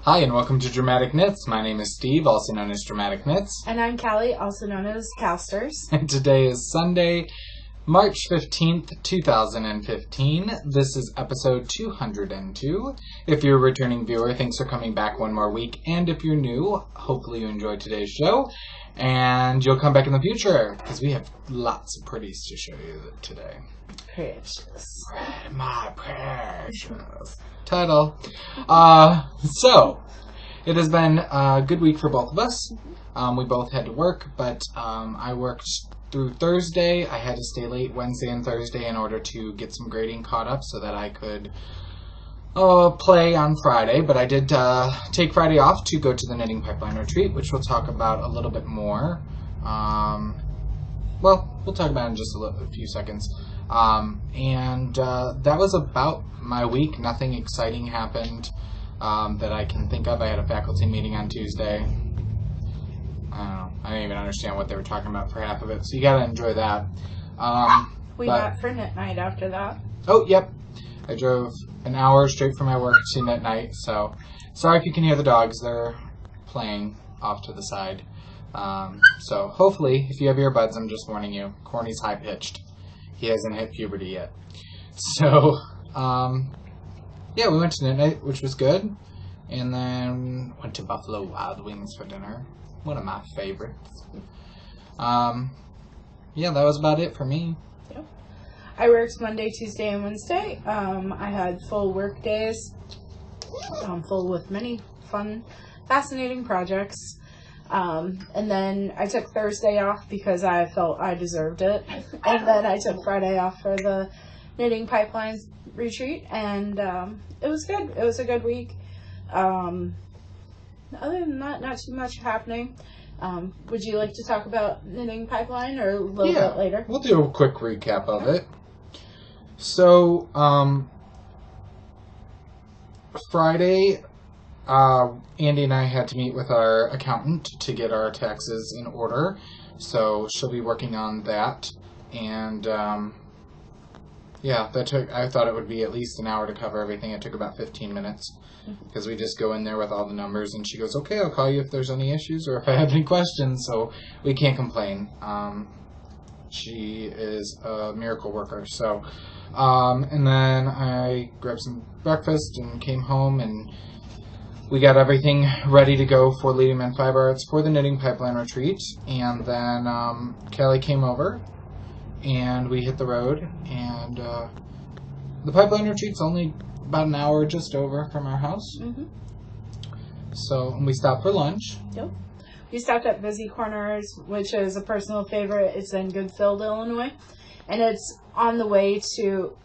Hi, and welcome to Dramatic Knits. My name is Steve, also known as Dramatic Knits. And I'm Callie, also known as Calsters. And today is Sunday, March 15th, 2015. This is episode 202. If you're a returning viewer, thanks for coming back one more week. And if you're new, hopefully you enjoyed today's show. And you'll come back in the future, because we have lots of pretties to show you today. Precious. My precious. Title. So, it has been a good week for both of us. We both had to work, but I worked through Thursday. I had to stay late Wednesday and Thursday in order to get some grading caught up so that I could play on Friday. But I did take Friday off to go to the Knitting Pipeline Retreat, which we'll talk about a little bit more. We'll talk about it in just a few seconds. And that was about my week. Nothing exciting happened that I can think of. I had a faculty meeting on Tuesday. I don't know. I didn't even understand what they were talking about for half of it, so you gotta enjoy that. We met for knit night after that. Oh, yep. I drove an hour straight from my work to knit night, so sorry if you can hear the dogs. They're playing off to the side. So hopefully, if you have earbuds, I'm just warning you, Corny's high-pitched. He hasn't hit puberty yet. So, yeah, we went to knit night, which was good. And then went to Buffalo Wild Wings for dinner. One of my favorites. Yeah, that was about it for me. Yep. I worked Monday, Tuesday, and Wednesday. I had full work days, full with many fun, fascinating projects. And then I took Thursday off because I felt I deserved it. And then I took Friday off for the Knitting Pipeline Retreat. And it was good. It was a good week. Other than that, not too much happening. Would you like to talk about Knitting Pipeline or a little bit later? We'll do a quick recap of it. So, Friday, Andy and I had to meet with our accountant to get our taxes in order. So she'll be working on that. And, yeah, I thought it would be at least an hour to cover everything. It took about 15 minutes. Because we just go in there with all the numbers, and she goes, okay, I'll call you if there's any issues or if I have any questions, so we can't complain. She is a miracle worker. So, and then I grabbed some breakfast and came home, and we got everything ready to go for Leading Men Fiber Arts for the Knitting Pipeline Retreat. And then Callie came over, and we hit the road, and the Pipeline Retreat's only about an hour just over from our house. Mm-hmm. So, and we stopped for lunch. Yep. We stopped at Busy Corners, which is a personal favorite. It's in Goodfield, Illinois, and it's on the way to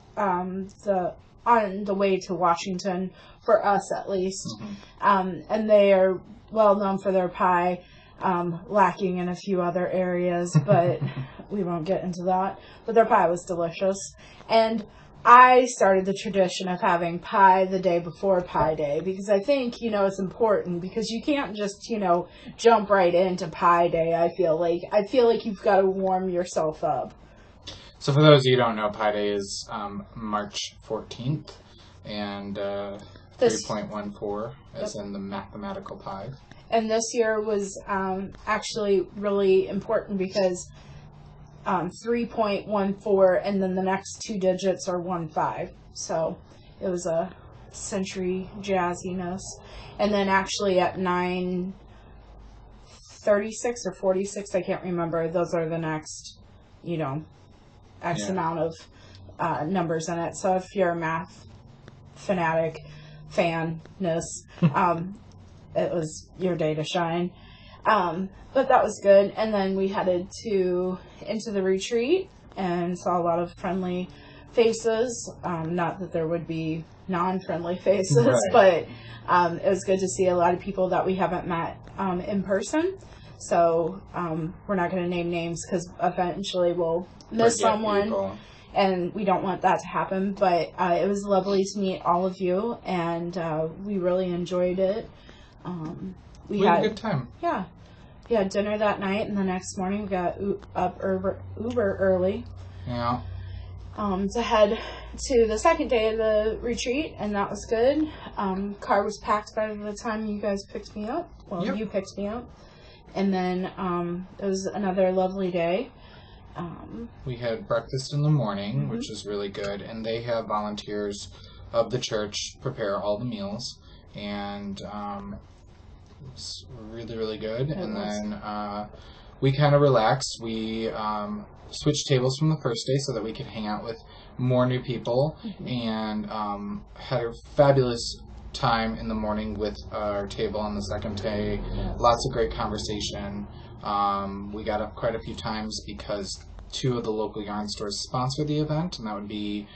Washington, for us at least. Mm-hmm. And they are well known for their pie, lacking in a few other areas, but we won't get into that. But their pie was delicious, and I started the tradition of having pie the day before Pie Day because I think, it's important because you can't just, jump right into Pie Day, I feel like you've got to warm yourself up. So for those of you who don't know, Pie Day is March 14th and 3.14 as in the mathematical pi. And this year was actually really important because 3.14, and then the next two digits are 15. So it was a century jazziness. And then actually at 9:36 or 46, I can't remember, those are the next, X amount of numbers in it. So if you're a math fanatic, fanness, it was your day to shine. But that was good. And then we headed into the retreat and saw a lot of friendly faces. Not that there would be non-friendly faces, right. But it was good to see a lot of people that we haven't met in person. So we're not going to name names because eventually we'll miss someone. People. And we don't want that to happen. But it was lovely to meet all of you, and we really enjoyed it. We had a good time. Yeah. We had dinner that night, and the next morning we got up uber early. Yeah. to head to the second day of the retreat, and that was good. Car was packed by the time you guys picked me up. Well, Yep. you picked me up. And then it was another lovely day. We had breakfast in the morning, which is really good, and they have volunteers of the church prepare all the meals, and it's really, really good. And then we kind of relaxed. We switched tables from the first day so that we could hang out with more new people, and had a fabulous time in the morning with our table on the second day. Lots of great conversation. We got up quite a few times because 2 of the local yarn stores sponsor the event, and that would be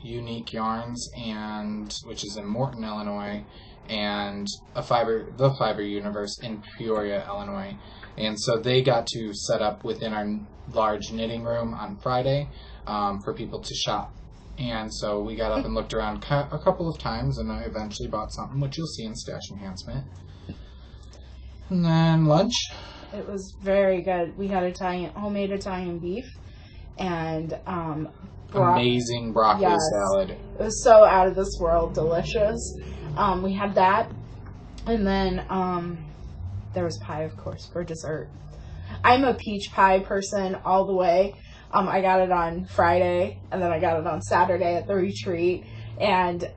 Unique Yarns, and which is in Morton, Illinois, and the Fiber Universe in Peoria, Illinois. And so they got to set up within our large knitting room on Friday for people to shop. And so we got up and looked around a couple of times, and I eventually bought something, which you'll see in Stash Enhancement. And then lunch. It was very good. We had homemade Italian beef, and Amazing broccoli salad. It was so out of this world delicious. We had that, and then there was pie, of course, for dessert. I'm a peach pie person all the way. I got it on Friday, and then I got it on Saturday at the retreat. And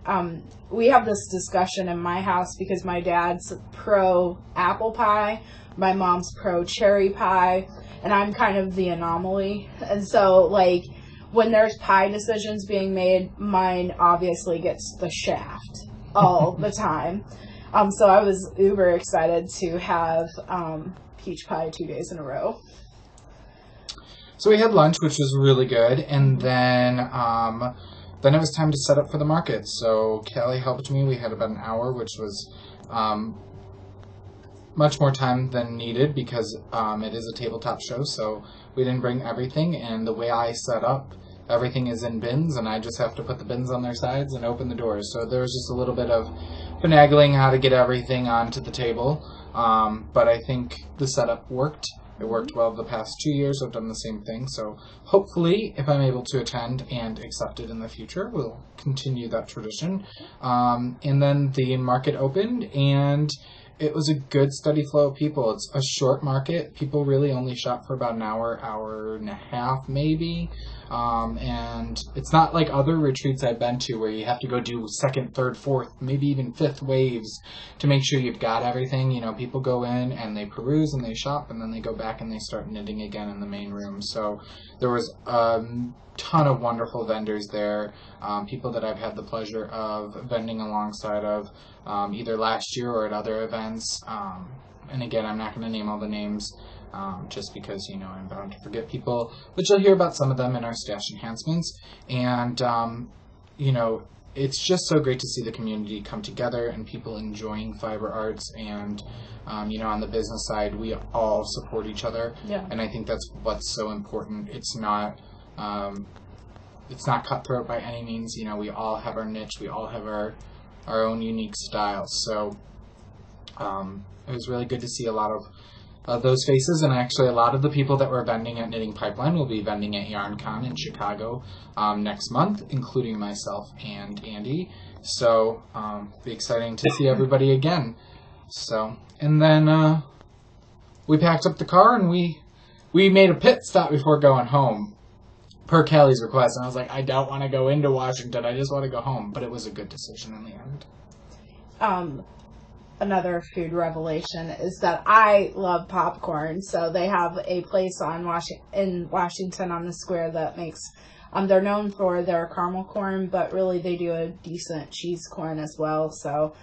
we have this discussion in my house because my dad's pro apple pie, my mom's pro cherry pie, and I'm kind of the anomaly. And so, like, when there's pie decisions being made, mine obviously gets the shaft all the time. So I was uber excited to have peach pie 2 days in a row. So we had lunch, which was really good, and then it was time to set up for the market. So Callie helped me. We had about an hour, which was much more time than needed because it is a tabletop show, so we didn't bring everything. And the way I set up, everything is in bins, and I just have to put the bins on their sides and open the doors. So there was just a little bit of finagling how to get everything onto the table, but I think the setup worked. It worked well the past 2 years. I've done the same thing. So hopefully, if I'm able to attend and accept it in the future, we'll continue that tradition. And then the market opened, and it was a good, steady flow of people. It's a short market. People really only shop for about an hour and a half, maybe. And it's not like other retreats I've been to where you have to go do second, third, fourth, maybe even fifth waves to make sure you've got everything. You know, people go in and they peruse and they shop, and then they go back and they start knitting again in the main room. So there was a ton of wonderful vendors there, people that I've had the pleasure of vending alongside of either last year or at other events. And again, I'm not going to name all the names. Just because, you know, I'm bound to forget people, but you'll hear about some of them in our Stash Enhancements. And, you know, it's just so great to see the community come together and people enjoying fiber arts. And, you know, on the business side, we all support each other. Yeah. And I think that's what's so important. It's not cutthroat by any means. You know, we all have our niche. We all have our own unique styles. So it was really good to see a lot of those faces, and actually a lot of the people that were vending at Knitting Pipeline will be vending at YarnCon in Chicago next month, including myself and Andy. So be exciting to see everybody again. So, and then we packed up the car and we made a pit stop before going home, per Callie's request. And I was like, I don't want to go into Washington. I just want to go home. But it was a good decision in the end. Another food revelation is that I love popcorn. So they have a place in Washington on the square that makes, they're known for their caramel corn, but really they do a decent cheese corn as well. So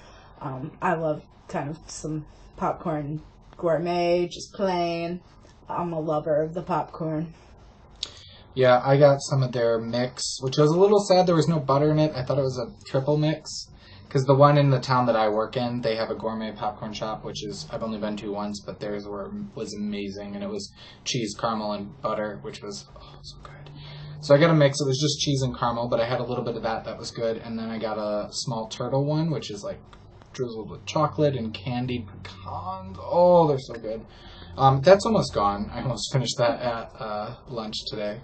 I love kind of some popcorn gourmet, just plain. I'm a lover of the popcorn. Yeah, I got some of their mix, which was a little sad there was no butter in it. I thought it was a triple mix. Because the one in the town that I work in, they have a gourmet popcorn shop, which is, I've only been to once, but theirs was amazing. And it was cheese, caramel, and butter, which was so good. So I got a mix. It was just cheese and caramel, but I had a little bit of that. That was good. And then I got a small turtle one, which is like drizzled with chocolate and candied pecans. Oh, they're so good. That's almost gone. I almost finished that at lunch today.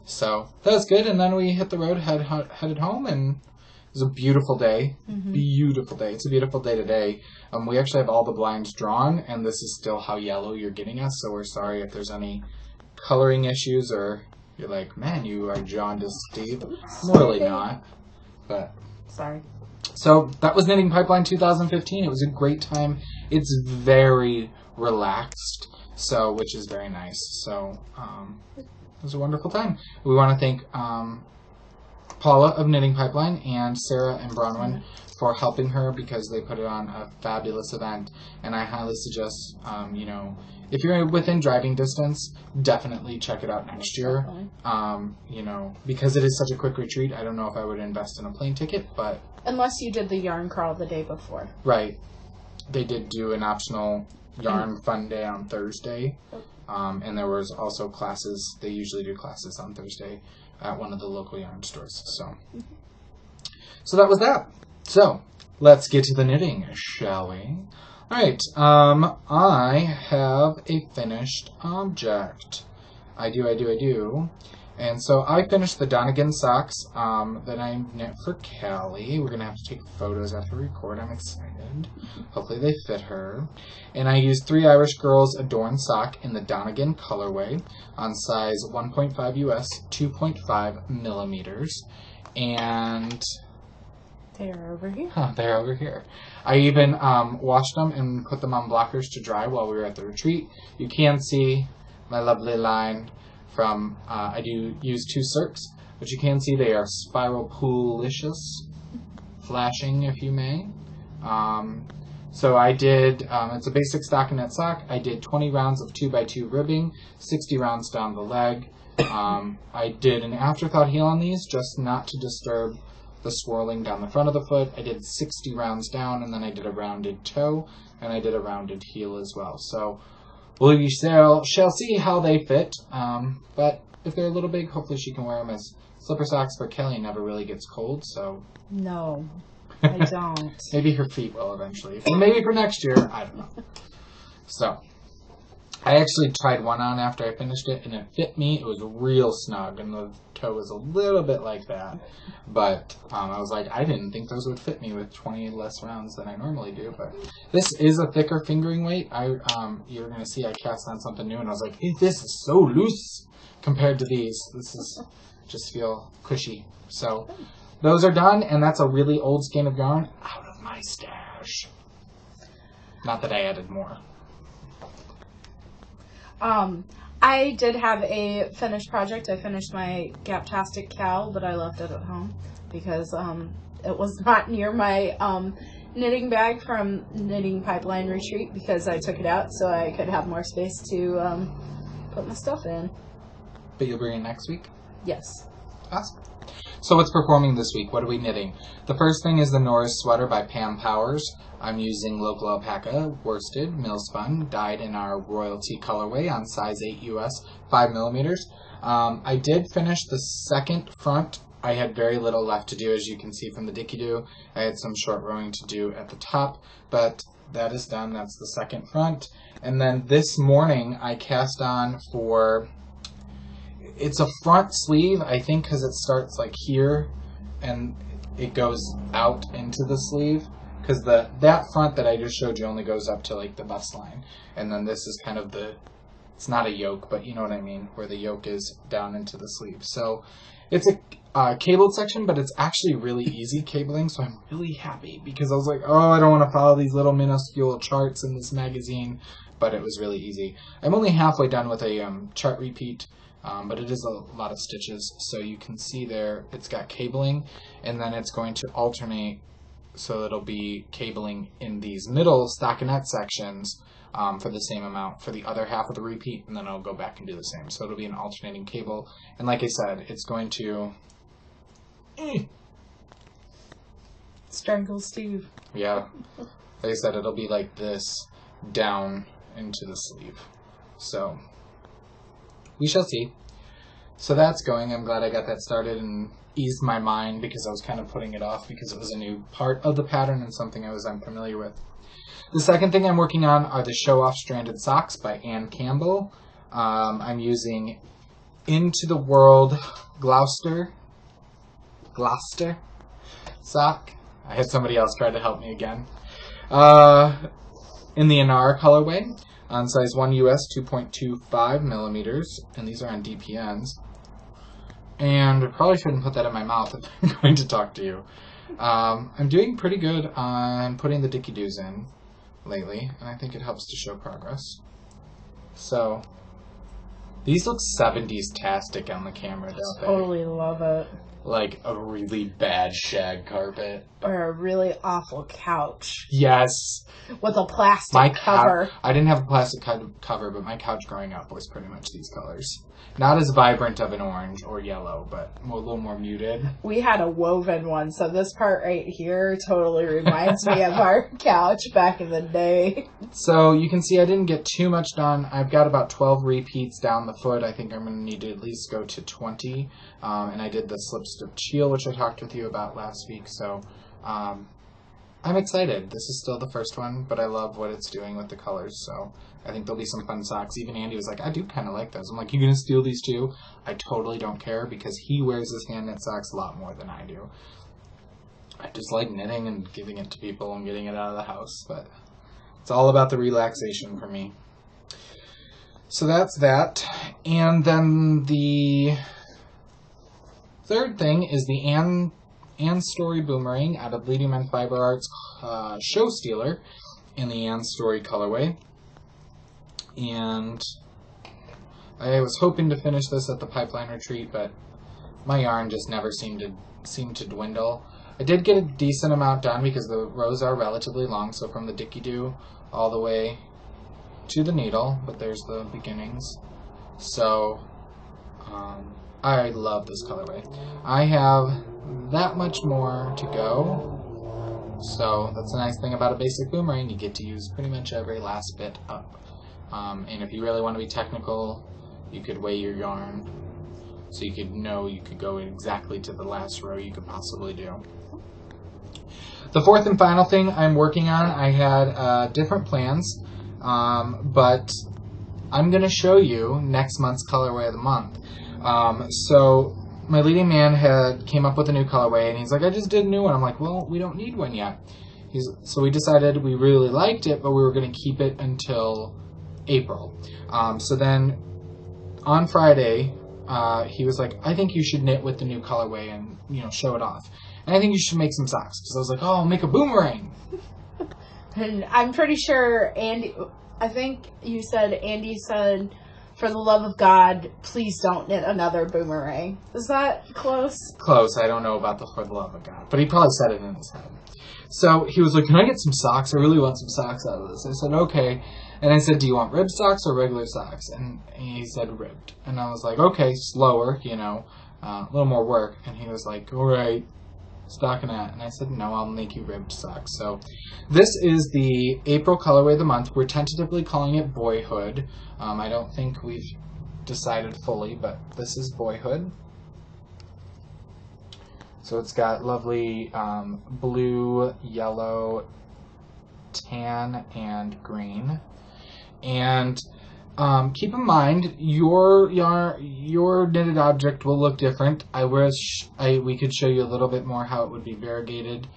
So that was good. And then we hit the road, headed home, and it was a beautiful day. Mm-hmm. Beautiful day. It's a beautiful day today. We actually have all the blinds drawn, and this is still how yellow you're getting us. So we're sorry if there's any coloring issues or you're like, man, you are jaundiced, Steve. I'm really not. But sorry. So that was Knitting Pipeline 2015. It was a great time. It's very relaxed, so which is very nice. So it was a wonderful time. We want to thank Paula of Knitting Pipeline and Sarah and Bronwyn for helping her because they put it on a fabulous event. And I highly suggest, if you're within driving distance, definitely check it out next year. Because it is such a quick retreat, I don't know if I would invest in a plane ticket, but... Unless you did the yarn crawl the day before. Right. They did do an optional yarn fun day on Thursday. And there was also classes. They usually do classes on Thursday at one of the local yarn stores. So that was that. So let's get to the knitting, shall we? All right. I have a finished object. I do. And so I finished the Donegan socks that I knit for Callie. We're going to have to take photos after we record. I'm excited. Hopefully they fit her. And I used 3 Irish Girls Adorn sock in the Donegan colorway on size 1.5 US, 2.5 millimeters. And... They're over here. They're over here. I even washed them and put them on blockers to dry while we were at the retreat. You can see my lovely line from, I do use 2 circs, but you can see they are spiral poolicious, flashing if you may. So I did, it's a basic stockinette sock. I did 20 rounds of 2x2 ribbing, 60 rounds down the leg. I did an afterthought heel on these, just not to disturb the swirling down the front of the foot. I did 60 rounds down, and then I did a rounded toe, and I did a rounded heel as well. So we shall see how they fit, but if they're a little big, hopefully she can wear them as slipper socks, but Kelly never really gets cold, so... No, I don't. Maybe her feet will eventually. Or maybe for next year, I don't know. So, I actually tried one on after I finished it, and it fit me. It was real snug, and the toe was a little bit like that. But I was like, I didn't think those would fit me with 20 less rounds than I normally do. But this is a thicker fingering weight. You're going to see I cast on something new, and I was like, hey, this is so loose compared to these. This is just feel cushy. So those are done, and that's a really old skein of yarn out of my stash. Not that I added more. I did have a finished project. I finished my Gaptastic cowl, but I left it at home because it was not near my knitting bag from Knitting Pipeline Retreat because I took it out so I could have more space to put my stuff in. But you'll bring it next week? Yes. Awesome. So what's performing this week? What are we knitting? The first thing is the Norris sweater by Pam Powers. I'm using local alpaca, worsted, mill-spun, dyed in our royalty colorway on size 8 US, 5 millimeters. I did finish the second front. I had very little left to do, as you can see from the Dicky-Doo. I had some short rowing to do at the top, but that is done. That's the second front. And then this morning, I cast on for... It's a front sleeve, I think, because it starts like here, and it goes out into the sleeve. Because that front that I just showed you only goes up to like the bust line. And then this is kind of it's not a yoke, but you know what I mean, where the yoke is down into the sleeve. So it's a cabled section, but it's actually really easy cabling, so I'm really happy. Because I was like, oh, I don't want to follow these little minuscule charts in this magazine, but it was really easy. I'm only halfway done with a chart repeat, but it is a lot of stitches. So you can see there, it's got cabling, and then it's going to alternate. So it'll be cabling in these middle stockinette sections for the same amount for the other half of the repeat, and then I'll go back and do the same. So it'll be an alternating cable. And like I said, it's going to... Strangle Steve. Yeah. Like I said, it'll be like this down into the sleeve. So we shall see. So that's going. I'm glad I got that started and eased my mind because I was kind of putting it off because it was a new part of the pattern and something I was unfamiliar with. The second thing I'm working on are the Show Off Stranded Socks by Ann Campbell. I'm using Into the World Gloucester sock. I had somebody else try to help me again. In the Inara colorway, on size 1 US 2.25 millimeters, and these are on DPNs. And I probably shouldn't put that in my mouth if I'm going to talk to you. I'm doing pretty good on putting the Dicky Doos in lately, and I think it helps to show progress. So, these look 70s-tastic on the camera, don't they? Totally love it. Like a really bad shag carpet. Or a really awful couch. Yes. With a plastic cover. I didn't have a plastic cover, but my couch growing up was pretty much these colors. Not as vibrant of an orange or yellow, but a little more muted. We had a woven one, so this part right here totally reminds me of our couch back in the day. So you can see I didn't get too much done. I've got about 12 repeats down the foot. I think I'm going to need to at least go to 20. And I did the slip stitch heel, which I talked with you about last week. So I'm excited. This is still the first one, but I love what it's doing with the colors. So I think there'll be some fun socks. Even Andy was like, I do kind of like those. I'm like, you going to steal these too? I totally don't care because he wears his hand knit socks a lot more than I do. I just like knitting and giving it to people and getting it out of the house, but it's all about the relaxation for me. So that's that. And then the third thing is the Ann Story Boomerang out of Leading Men Fiber Arts Show Stealer in the Ann Story colorway. And I was hoping to finish this at the Pipeline Retreat, but my yarn just never seemed to dwindle. I did get a decent amount done because the rows are relatively long, so from the Dicky Doo all the way to the needle, but there's the beginnings. So I love this colorway. I have that much more to go, so that's the nice thing about a basic boomerang. You get to use pretty much every last bit up. And if you really want to be technical, you could weigh your yarn so you could know you could go exactly to the last row you could possibly do. The fourth and final thing I'm working on, I had different plans, but I'm going to show you next month's colorway of the month. So my leading man came up with a new colorway, and he's like, I just did a new one. I'm like, well, we don't need one yet. So we decided we really liked it, but we were going to keep it until April. So then on Friday, he was like, I think you should knit with the new colorway and, show it off. And I think you should make some socks. Because I was like, oh, I'll make a boomerang. And I'm pretty sure Andy said, for the love of God, please don't knit another boomerang. Is that close? Close. I don't know about the for the love of God. But he probably said it in his head. So he was like, can I get some socks? I really want some socks out of this. I said, okay. And I said, do you want ribbed socks or regular socks? And he said ribbed. And I was like, okay, slower, a little more work. And he was like, all right, stockinette. And I said, no, I'll make you ribbed socks. So this is the April colorway of the month. We're tentatively calling it Boyhood. I don't think we've decided fully, but this is Boyhood. So it's got lovely blue, yellow, tan, and green. And keep in mind, your knitted object will look different. I wish we could show you a little bit more how it would be variegated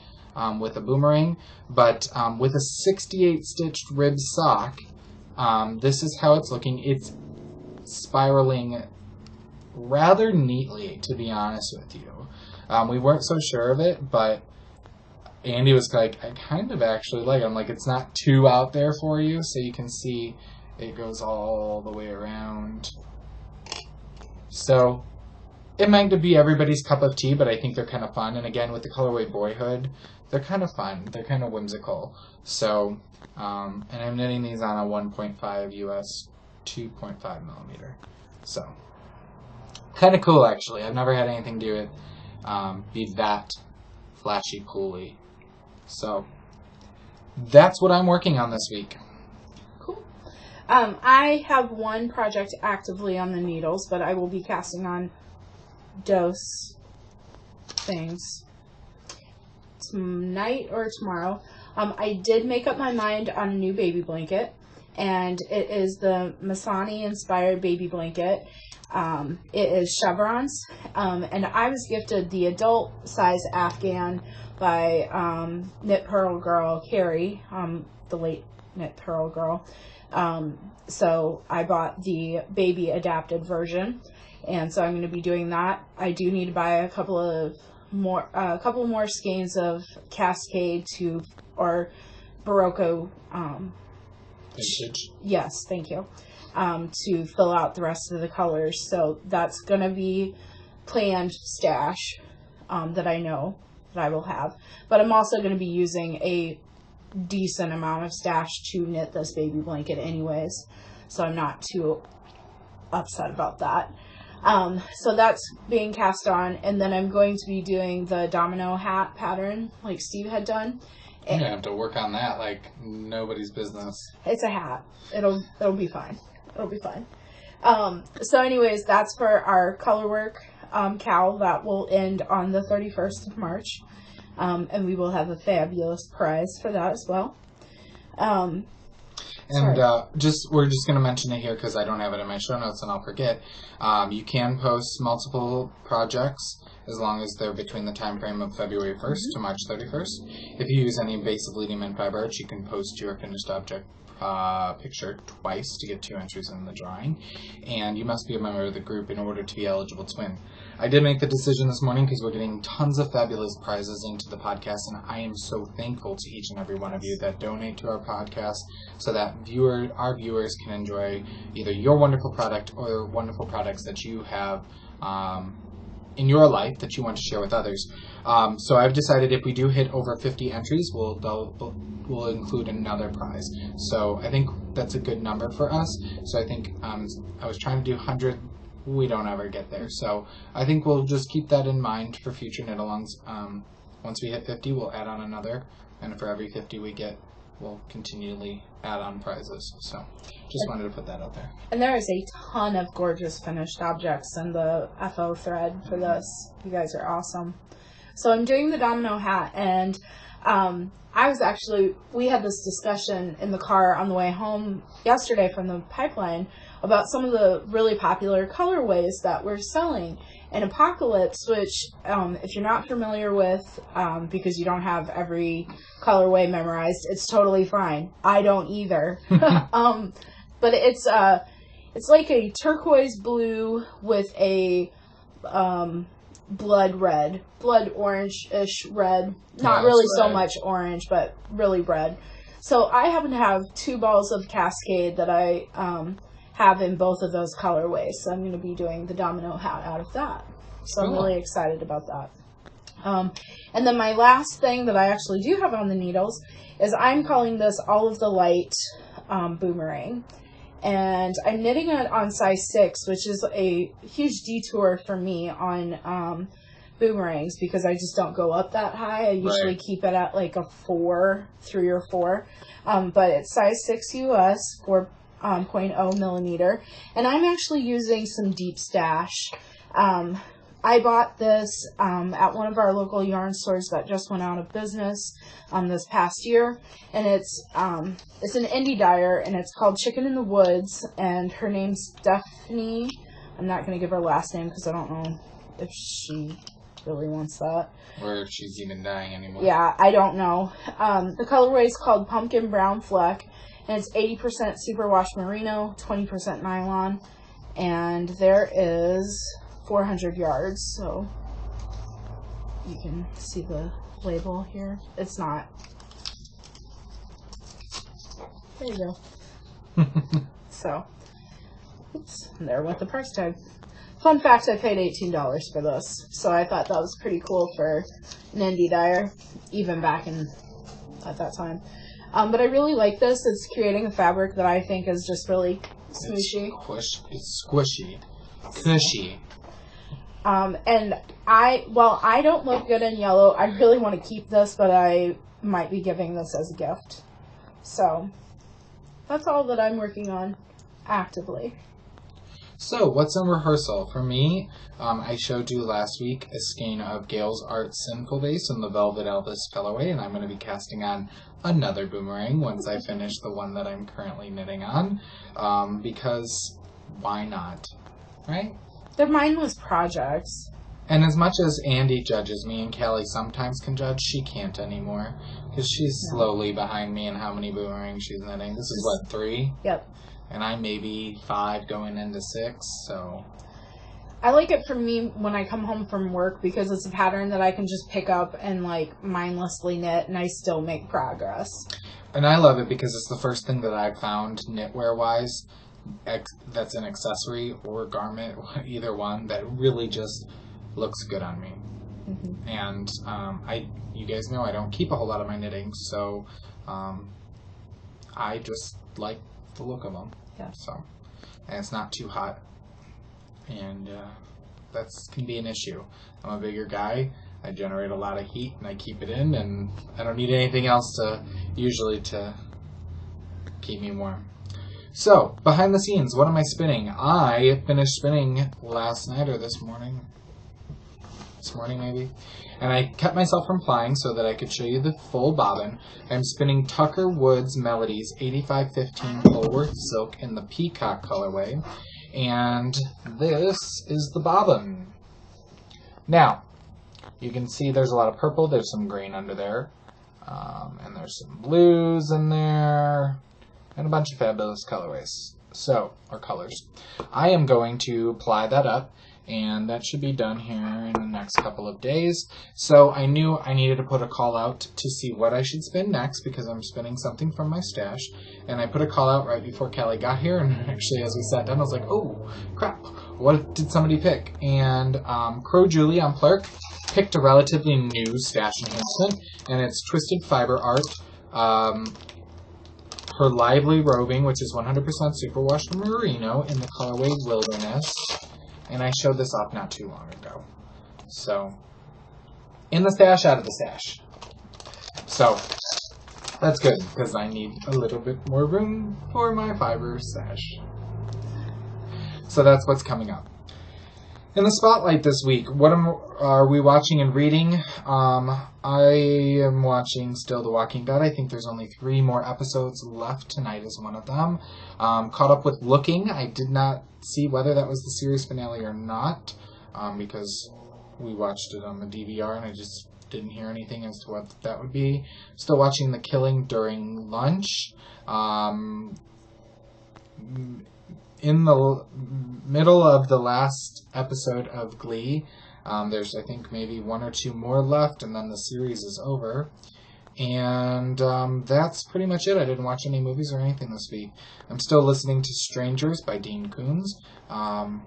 with a boomerang. But with a 68 stitched rib sock, this is how it's looking. It's spiraling rather neatly, to be honest with you. We weren't so sure of it, but Andy was like, I kind of actually like it. I'm like, it's not too out there for you, so you can see it goes all the way around. So it might not be everybody's cup of tea, but I think they're kind of fun. And again, with the colorway Boyhood, they're kind of fun. They're kind of whimsical. So, and I'm knitting these on a 1.5 US 2.5 millimeter. So, kind of cool, actually. I've never had anything do it be that flashy pooly. So that's what I'm working on this week. Cool. I have one project actively on the needles, but I will be casting on dose things tonight or tomorrow. I did make up my mind on a new baby blanket. and it is the Masani inspired baby blanket. It is chevrons, and I was gifted the adult size Afghan by Knit Pearl Girl Carrie, the late Knit Pearl Girl. So I bought the baby adapted version, and so I'm going to be doing that. I do need to buy a couple more skeins of Cascade or Barocco. Vintage. Yes, thank you. To fill out the rest of the colors. So that's going to be planned stash that I know that I will have. But I'm also going to be using a decent amount of stash to knit this baby blanket anyways. So I'm not too upset about that. So that's being cast on. And then I'm going to be doing the domino hat pattern like Steve had done. You're going to have to work on that like nobody's business. It's a hat. It'll be fine. It'll be fine. So anyways, that's for our color work cowl that will end on the 31st of March. And we will have a fabulous prize for that as well. And we're just going to mention it here because I don't have it in my show notes and I'll forget. You can post multiple projects as long as they're between the time frame of February 1st to March 31st. If you use any base of Leading Man Fiber Arts, you can post your finished object picture twice to get 2 entries in the drawing, and you must be a member of the group in order to be eligible to win. I did make the decision this morning because we're getting tons of fabulous prizes into the podcast, and I am so thankful to each and every one of you that donate to our podcast so that our viewers can enjoy either your wonderful product or wonderful products that you have in your life that you want to share with others. So I've decided if we do hit over 50 entries, we'll include another prize. So I think that's a good number for us. So I think I was trying to do 100. We don't ever get there. So I think we'll just keep that in mind for future knit-alongs. Once we hit 50, we'll add on another. And for every 50 we get, we'll continually add on prizes. So just wanted to put that out there. And there is a ton of gorgeous finished objects in the FO thread for this. You guys are awesome. So I'm doing the domino hat, and we had this discussion in the car on the way home yesterday from the pipeline about some of the really popular colorways that we're selling. And Apocalypse, which if you're not familiar with, because you don't have every colorway memorized, it's totally fine. I don't either. But it's like a turquoise blue with a blood orange-ish red. Not really so much orange, but really red. So I happen to have 2 balls of Cascade that I have in both of those colorways. So I'm going to be doing the domino hat out of that. So I'm really excited about that. And then my last thing that I actually do have on the needles is I'm calling this All of the Light boomerang. And I'm knitting it on size 6, which is a huge detour for me on boomerangs because I just don't go up that high. I usually keep it at like a 3 or 4. But it's size 6 US, 4.0 millimeter. And I'm actually using some Deep Stash. I bought this at one of our local yarn stores that just went out of business this past year, and it's an indie dyer, and it's called Chicken in the Woods, and her name's Stephanie. I'm not going to give her last name because I don't know if she really wants that. Or if she's even dying anymore. Yeah, I don't know. The colorway is called Pumpkin Brown Fleck, and it's 80% superwash merino, 20% nylon, and there is 400 yards, so you can see the label here. It's not. There you go. So, oops, there went the price tag. Fun fact, I paid $18 for this, so I thought that was pretty cool for an indie dyer, even back at that time. But I really like this. It's creating a fabric that I think is just really smooshy. It's squishy. Cushy. And I don't look good in yellow. I really want to keep this, but I might be giving this as a gift. So, that's all that I'm working on actively. So, what's in rehearsal? For me, I showed you last week a skein of Gail's Art Sinful Vase in the Velvet Elvis colorway, and I'm going to be casting on another boomerang once I finish the one that I'm currently knitting on, because why not, right? They're mindless projects. And as much as Andy judges me and Callie sometimes can judge, she can't anymore, because she's slowly behind me in how many boomerangs she's knitting. This is, what, 3? Yep. And I'm maybe 5 going into 6, so... I like it for me when I come home from work because it's a pattern that I can just pick up and, like, mindlessly knit, and I still make progress. And I love it because it's the first thing that I've found knitwear-wise that's an accessory or garment, either one, that really just looks good on me. Mm-hmm. And you guys know I don't keep a whole lot of my knitting, so I just like the look of them. Yeah. So, and it's not too hot, and that can be an issue. I'm a bigger guy. I generate a lot of heat, and I keep it in, and I don't need anything else to keep me warm. So, behind the scenes, what am I spinning? I finished spinning last night or this morning. This morning, maybe. And I kept myself from flying so that I could show you the full bobbin. I'm spinning Tucker Woods Melodies 8515 Polworth Silk in the Peacock colorway. And this is the bobbin. Now, you can see there's a lot of purple. There's some green under there. And there's some blues in there. And a bunch of fabulous colorways. Or colors. I am going to apply that up. And that should be done here in the next couple of days. So I knew I needed to put a call out to see what I should spin next because I'm spinning something from my stash. And I put a call out right before Callie got here. And actually, as we sat down, I was like, oh, crap. What did somebody pick? And Crow Julie on Plurk picked a relatively new stash enhancement. And it's Twisted Fiber Art. Her Lively Roving, which is 100% superwash merino in the colorway Wilderness. And I showed this off not too long ago. So, in the stash, out of the stash. So, that's good, because I need a little bit more room for my fiber stash. So that's what's coming up. In the spotlight this week, what are we watching and reading? I am watching still The Walking Dead. I think there's only 3 more episodes left. Tonight is one of them. Caught up with Looking. I did not see whether that was the series finale or not, because we watched it on the DVR and I just didn't hear anything as to what that would be. Still watching The Killing During Lunch. In the middle of the last episode of Glee, there's, I think, maybe 1 or 2 more left, and then the series is over. And that's pretty much it. I didn't watch any movies or anything this week. I'm still listening to Strangers by Dean Koontz. I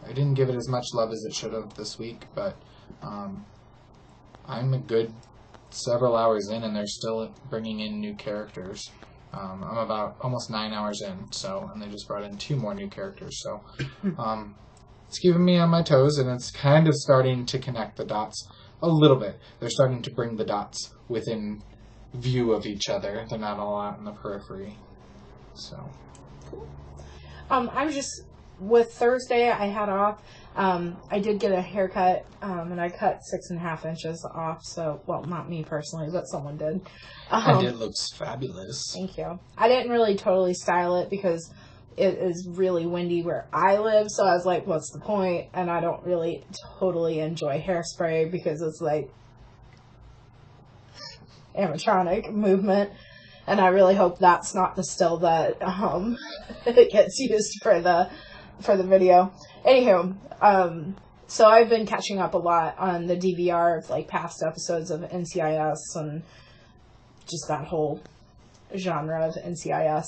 didn't give it as much love as it should have this week, but I'm a good several hours in, and they're still bringing in new characters. I'm about almost 9 hours in, and they just brought in 2 more new characters, so it's keeping me on my toes, and it's kind of starting to connect the dots a little bit. They're starting to bring the dots within view of each other. They're not all out in the periphery. So, I'm just, with Thursday, I had off. I did get a haircut, and I cut 6.5 inches off. So, well, not me personally, but someone did. And it looks fabulous. Thank you. I didn't really totally style it because it is really windy where I live. So I was like, what's the point? And I don't really totally enjoy hairspray because it's like animatronic movement. And I really hope that's not the still that it gets used for the video. Anywho, so I've been catching up a lot on the DVR of like past episodes of NCIS and just that whole genre of NCIS.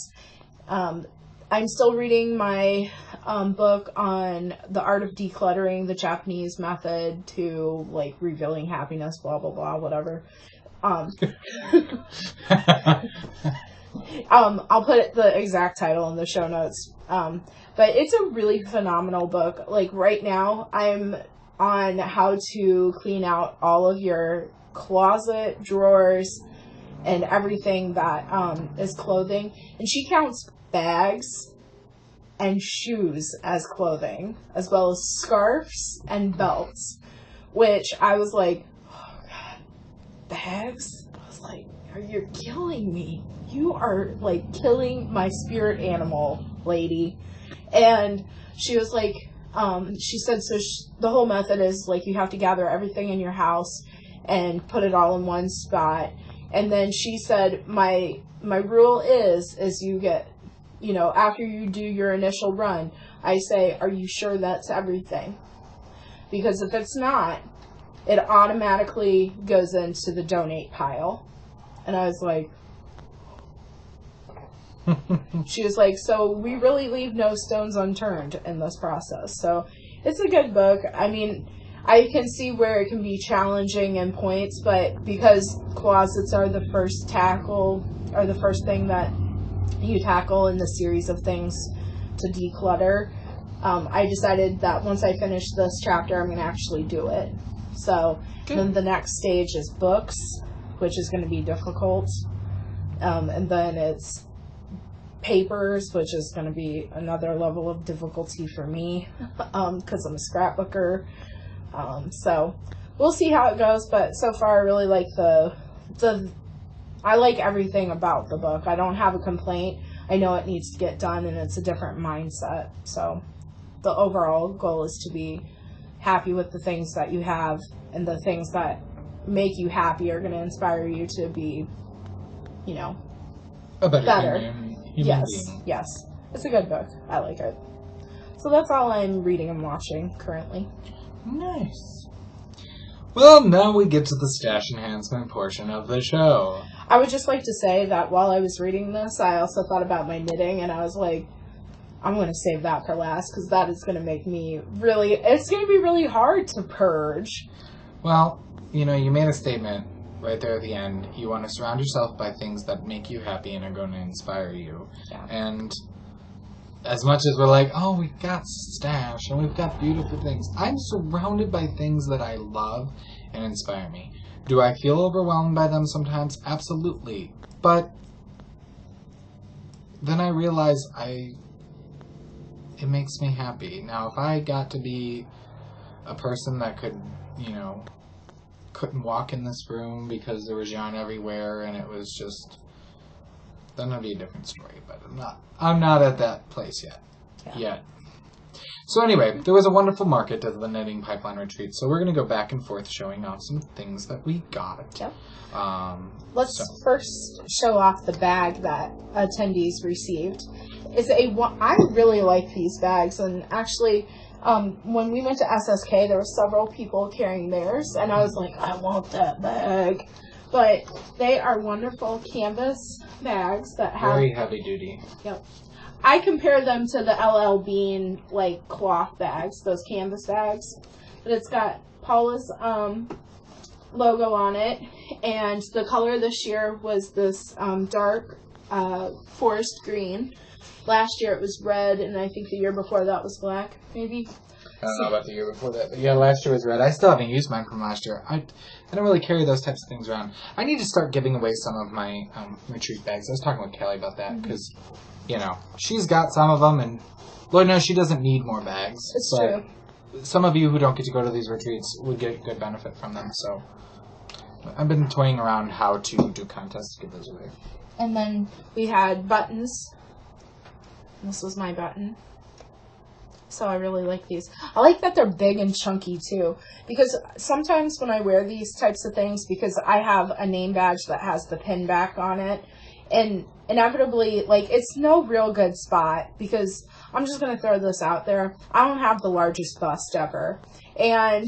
I'm still reading my book on the art of decluttering, the Japanese method to like revealing happiness, blah blah blah, whatever. I'll put the exact title in the show notes. But it's a really phenomenal book. Like right now, I'm on how to clean out all of your closet drawers and everything that is clothing. And she counts bags and shoes as clothing, as well as scarves and belts, which I was like, oh God, bags? I was like, you're killing me. You are like killing my spirit animal, lady. And she was like, she said, so the whole method is like you have to gather everything in your house and put it all in one spot. And then she said, my rule is you get, you know, after you do your initial run, I say, are you sure that's everything? Because if it's not, it automatically goes into the donate pile. And I was like, she was like, so we really leave no stones unturned in this process. So it's a good book. I mean, I can see where it can be challenging in points, but because closets are the first thing that you tackle in the series of things to declutter, I decided that once I finish this chapter, I'm going to actually do it. So then the next stage is books, which is going to be difficult. And then it's papers, which is going to be another level of difficulty for me because I'm a scrapbooker. So we'll see how it goes. But so far, I really like I like everything about the book. I don't have a complaint. I know it needs to get done, and it's a different mindset. So the overall goal is to be happy with the things that you have, and the things that make you happy are going to inspire you to be, you know, a better. Yes, yes. It's a good book. I like it. So that's all I'm reading and watching currently. Nice. Well, now we get to the stash enhancement portion of the show. I would just like to say that while I was reading this, I also thought about my knitting, and I was like, I'm going to save that for last, because that is going to make me it's going to be really hard to purge. Well, you know, you made a statement right there at the end. You want to surround yourself by things that make you happy and are going to inspire you. Yeah. And as much as we're like, oh, we've got stash and we've got beautiful things, I'm surrounded by things that I love and inspire me. Do I feel overwhelmed by them sometimes? Absolutely. But then I realize it makes me happy. Now, if I got to be a person that could, you know, couldn't walk in this room because there was yarn everywhere and it was just, then it'd be a different story. But I'm not at that place yet. So anyway, there was a wonderful market at the Knitting Pipeline Retreat, so we're going to go back and forth showing off some things that we got. Yep. Let's first show off the bag that attendees received. I really like these bags, and actually, when we went to SSK, there were several people carrying theirs, and I was like, I want that bag. But they are wonderful canvas bags that have very heavy duty. Yep. I compare them to the LL Bean like cloth bags, those canvas bags. But it's got Paula's logo on it, and the color this year was this dark forest green. Last year it was red, and I think the year before that was black, maybe. I don't know about the year before that, but yeah, last year was red. I still haven't used mine from last year. I don't really carry those types of things around. I need to start giving away some of my retreat bags. I was talking with Kelly about that, because, you know, she's got some of them, and Lord knows she doesn't need more bags. It's true. Some of you who don't get to go to these retreats would get good benefit from them, so I've been toying around how to do contests to give those away. And then we had buttons. This was my button. So I really like these. I like that they're big and chunky too, because sometimes when I wear these types of things, because I have a name badge that has the pin back on it, and inevitably, like, it's no real good spot, because I'm just going to throw this out there. I don't have the largest bust ever, and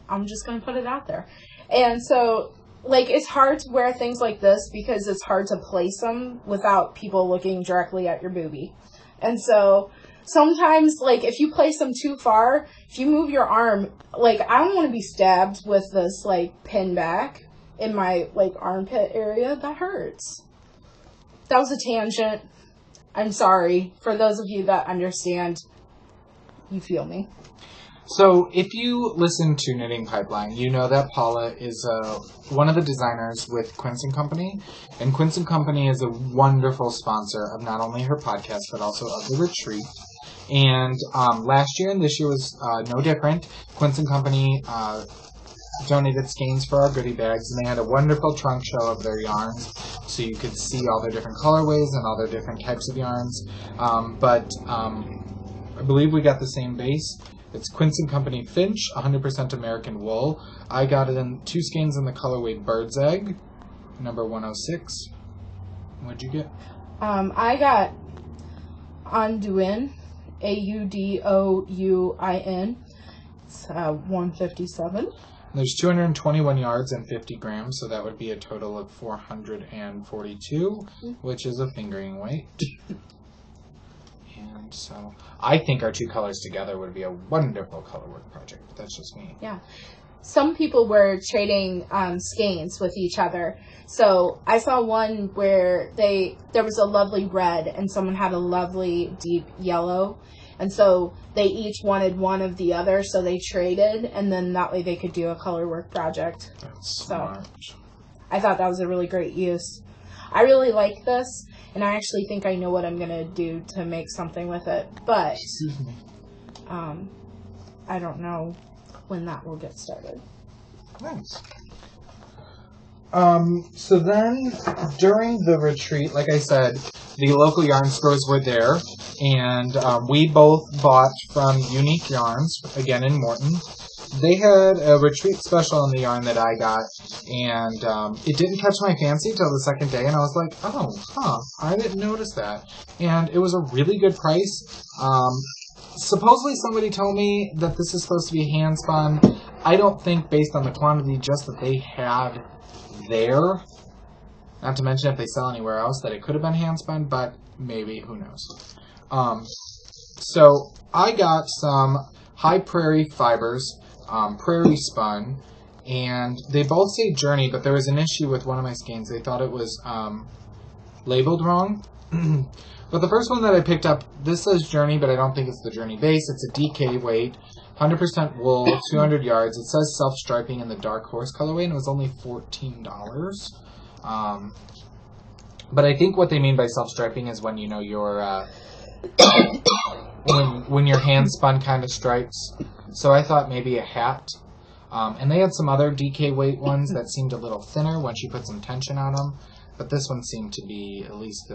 I'm just going to put it out there. And so, like, it's hard to wear things like this because it's hard to place them without people looking directly at your boobie. And so sometimes, like, if you place them too far, if you move your arm, like, I don't want to be stabbed with this, like, pin back in my, like, armpit area. That hurts. That was a tangent. I'm sorry. For those of you that understand, you feel me. So, if you listen to Knitting Pipeline, you know that Paula is one of the designers with Quince & Company. And Quince & Company is a wonderful sponsor of not only her podcast, but also of the retreat. And last year and this year was no different. Quince & Company donated skeins for our goodie bags, and they had a wonderful trunk show of their yarns, so you could see all their different colorways and all their different types of yarns. But I believe we got the same base. It's Quince & Company Finch, 100% American wool. I got it in 2 skeins in the colorway Bird's Egg, number 106. What'd you get? I got Anduin, Audouin. It's 157. There's 221 yards and 50 grams, so that would be a total of 442, which is a fingering weight. And so I think our 2 colors together would be a wonderful colorwork project, but that's just me. Yeah. Some people were trading skeins with each other. So I saw one where there was a lovely red and someone had a lovely deep yellow. And so they each wanted one of the other, so they traded, and then that way they could do a color work project. That's smart. So I thought that was a really great use. I really like this, and I actually think I know what I'm going to do to make something with it. But I don't know when that will get started. Nice. So then, during the retreat, like I said, the local yarn stores were there, and we both bought from Unique Yarns, again in Morton. They had a retreat special on the yarn that I got, and it didn't catch my fancy till the second day, and I was like, I didn't notice that. And it was a really good price. Supposedly somebody told me that this is supposed to be hand spun. I don't think, based on the quantity just that they had there, not to mention if they sell anywhere else, that it could have been hand spun, but maybe, who knows. So I got some High Prairie fibers, Prairie spun, and they both say Journey, but there was an issue with one of my skeins. They thought it was labeled wrong. But the first one that I picked up, this says Journey, but I don't think it's the Journey base. It's a DK weight, 100% wool, 200 yards. It says self-striping in the Dark Horse colorway, and it was only $14. But I think what they mean by self-striping is when, you know, your when your hand spun kind of stripes. So I thought maybe a hat. And they had some other DK weight ones that seemed a little thinner once you put some tension on them. But this one seemed to be at least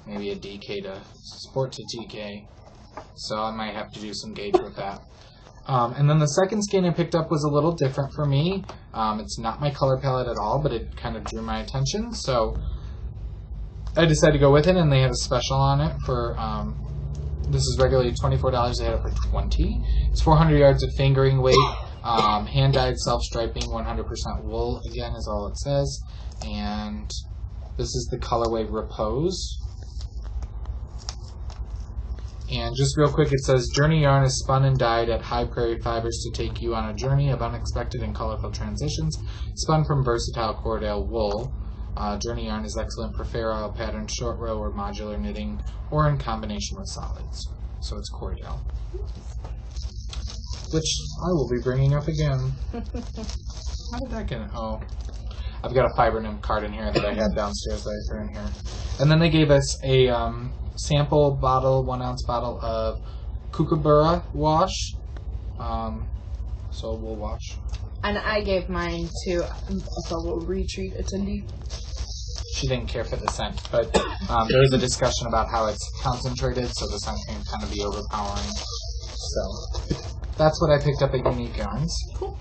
maybe a DK to sport to DK. So I might have to do some gauge with that. And then the second skein I picked up was a little different for me. It's not my color palette at all, but it kind of drew my attention. So I decided to go with it, and they had a special on it for, this is regularly $24. They had it for $20. It's 400 yards of fingering weight, hand-dyed, self-striping, 100% wool, again, is all it says. And this is the colorway Repose. And just real quick, it says, Journey yarn is spun and dyed at High Prairie Fibers to take you on a journey of unexpected and colorful transitions, spun from versatile Cordell wool. Journey yarn is excellent for fair oil pattern, short row, or modular knitting, or in combination with solids. So it's Cordell, which I will be bringing up again. How did that get in? Oh, I've got a Fiber Nymph card in here that I had downstairs that I threw in here. And then they gave us a sample bottle, 1 ounce bottle of Kookaburra wash. So we'll wash. And I gave mine to a fellow retreat attendee. She didn't care for the scent, but there was a discussion about how it's concentrated, so the scent can kind of be overpowering. So that's what I picked up at Unique Yarns. Cool.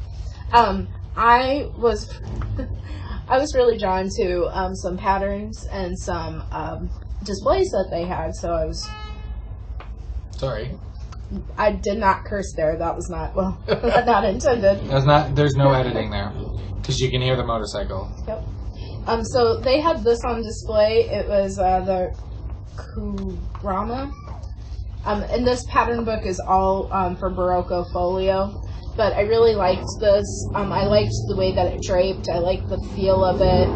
I was really drawn to some patterns and some displays that they had, so I was... Sorry. I did not curse there. That was not, well, not intended. There's no editing there, because you can hear the motorcycle. Yep. So they had this on display. It was the Kurama. And this pattern book is all for Barocco folio. But I really liked this. I liked the way that it draped. I liked the feel of it.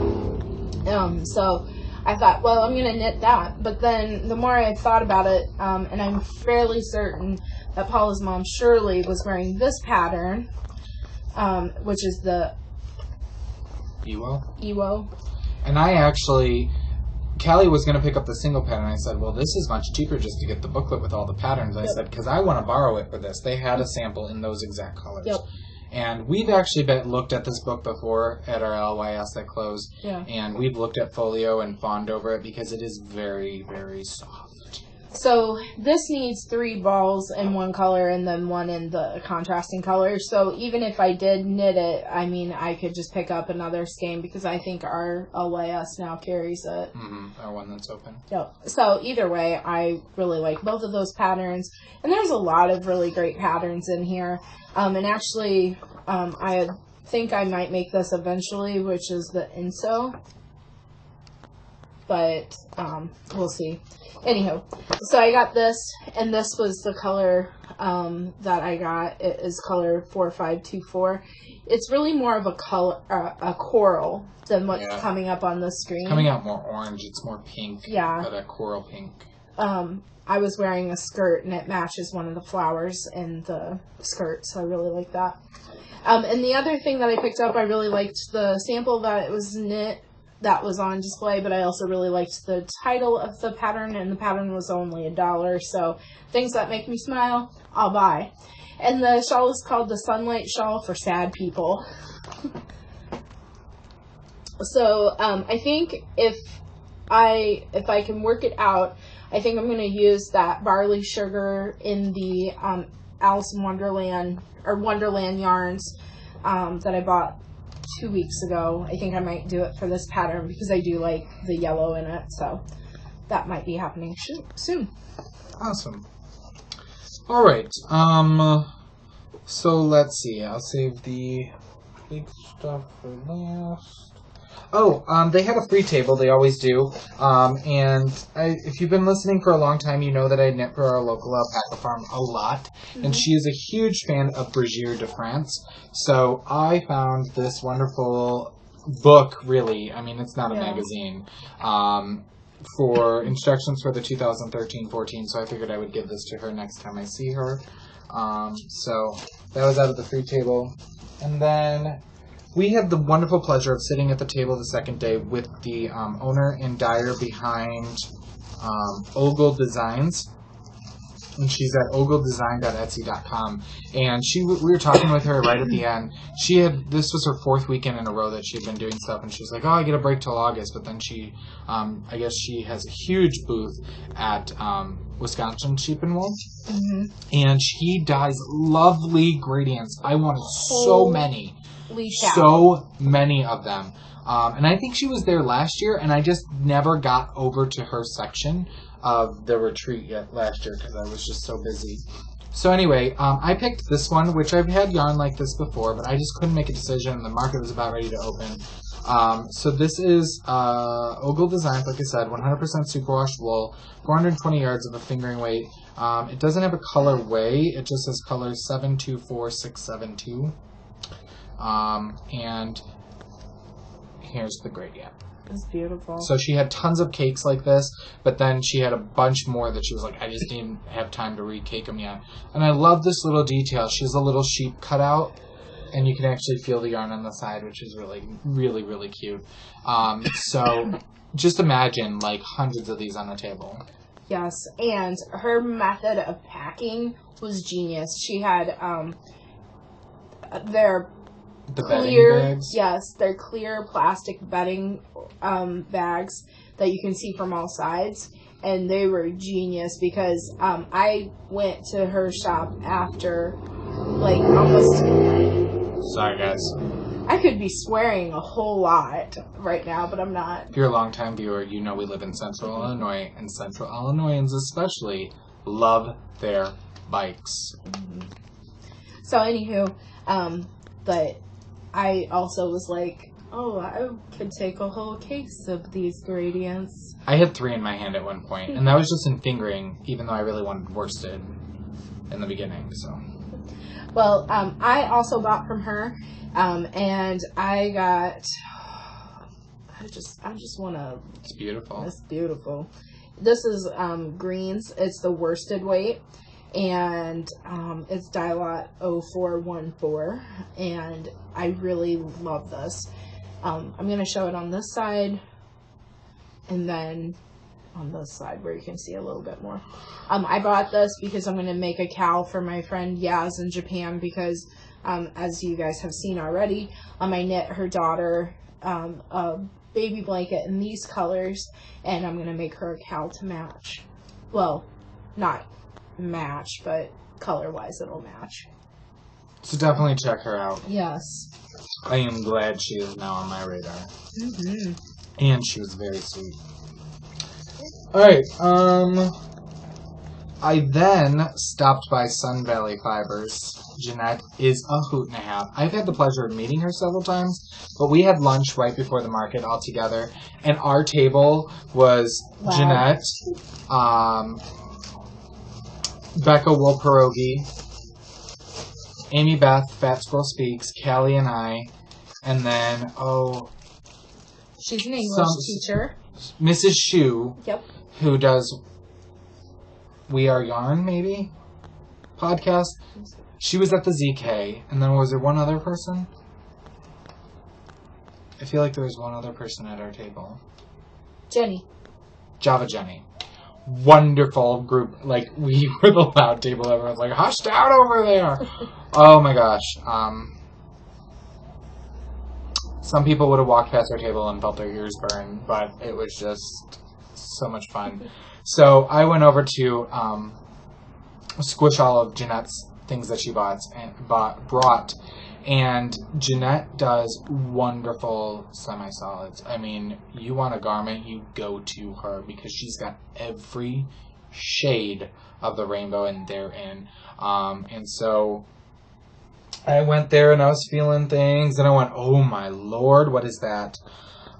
So I thought, well, I'm going to knit that. But then the more I thought about it, and I'm fairly certain that Paula's mom, Shirley, was wearing this pattern, which is the Ewo. And I actually, Callie was going to pick up the single pattern. I said, well, this is much cheaper just to get the booklet with all the patterns. I said, because I want to borrow it for this. They had a sample in those exact colors. Yep. And we've actually looked at this book before at our LYS that closed. Yeah. And we've looked at Folio and fawned over it because it is very, very soft. So this needs 3 balls in one color and then 1 in the contrasting color. So even if I did knit it, I mean, I could just pick up another skein because I think our LYS now carries it. Our one that's open. Yep. So either way, I really like both of those patterns. And there's a lot of really great patterns in here. And actually, I think I might make this eventually, which is the Inso. But we'll see. Anywho, so I got this, and this was the color that I got. It is color 4524. It's really more of a color, a coral than what's coming up on the screen. Coming out more orange. It's more pink. Yeah. But a coral pink. I was wearing a skirt, and it matches one of the flowers in the skirt, so I really like that. And the other thing that I picked up, I really liked the sample that it was knit that was on display, but I also really liked the title of the pattern, and the pattern was only $1, so things that make me smile, I'll buy. And the shawl is called the Sunlight Shawl for Sad People. So I think if I can work it out, I think I'm going to use that barley sugar in the Alice in Wonderland or Wonderland yarns that I bought 2 weeks ago. I think I might do it for this pattern because I do like the yellow in it, so that might be happening soon. Awesome. All right. So let's see. I'll save the big stuff for last. Oh, they have a free table. They always do. And if you've been listening for a long time, you know that I knit for our local alpaca farm a lot. Mm-hmm. And she is a huge fan of Brigier de France. So I found this wonderful book, really. I mean, it's not a magazine. For instructions for the 2013-14. So I figured I would give this to her next time I see her. So that was out of the free table. And then we had the wonderful pleasure of sitting at the table the second day with the owner and dyer behind Ogle Designs. And she's at ogledesign.etsy.com. And we were talking with her right at the end. This was her 4th weekend in a row that she had been doing stuff. And she's like, oh, I get a break till August. But then I guess she has a huge booth at Wisconsin Sheep and Wool. Mm-hmm. And she dyes lovely gradients. I wanted so many. So many of them. And I think she was there last year, and I just never got over to her section of the retreat yet last year because I was just so busy. So anyway, I picked this one, which I've had yarn like this before, but I just couldn't make a decision, and the market was about ready to open. So this is Ogle Designs, like I said, 100% superwash wool, 420 yards of a fingering weight. It doesn't have a color way, it just says color 724672. And here's the gradient. It's beautiful. So she had tons of cakes like this, but then she had a bunch more that she was like, I just didn't have time to recake them yet. And I love this little detail. She has a little sheep cut out, and you can actually feel the yarn on the side, which is really, really, really cute. So just imagine like hundreds of these on the table. Yes, and her method of packing was genius. She had their clear bags. Yes, they're clear plastic bedding bags that you can see from all sides, and they were genius because I went to her shop after like almost. Sorry guys, I could be swearing a whole lot right now, but I'm not. If you're a longtime viewer, you know we live in Central Illinois, and Central Illinoisans especially love their bikes. Mm-hmm. So anywho, but I also was like, oh, I could take a whole case of these gradients. I had 3 in my hand at one point, and that was just in fingering, even though I really wanted worsted in the beginning. So, well, I also bought from her, and I got I just want to. It's beautiful. It's beautiful. This is greens. It's the worsted weight, and it's Dialot 0414, and I really love this. I'm going to show it on this side, and then on this side where you can see a little bit more. I bought this because I'm going to make a cowl for my friend Yaz in Japan because, as you guys have seen already, I knit her daughter a baby blanket in these colors, and I'm going to make her a cowl to match. Well, not match, but color-wise it'll match. So definitely check her out. Yes. I am glad she is now on my radar. Mm-hmm. And she was very sweet. Alright, I then stopped by Sun Valley Fibers. Jeanette is a hoot and a half. I've had the pleasure of meeting her several times, but we had lunch right before the market all together, and our table was Jeanette, Becca Wolperogi, Amy Beth, Fat Squirrel Speaks, Callie and I, and then, she's an English teacher. Mrs. Shu. Yep. Who does We Are Yarn, maybe? Podcast. She was at the ZK, and then was there one other person? I feel like there was one other person at our table. Jenny. Java Jenny. Wonderful group. Like, we were the loud table. Everyone's like, hush down over there. Oh my gosh. Some people would have walked past our table and felt their ears burn, but it was just so much fun. So I went over to squish all of Jeanette's things that she brought, and Jeanette does wonderful semi-solids. I mean, you want a garment, you go to her because she's got every shade of the rainbow and therein. And so I went there and I was feeling things and I went, oh my lord, what is that?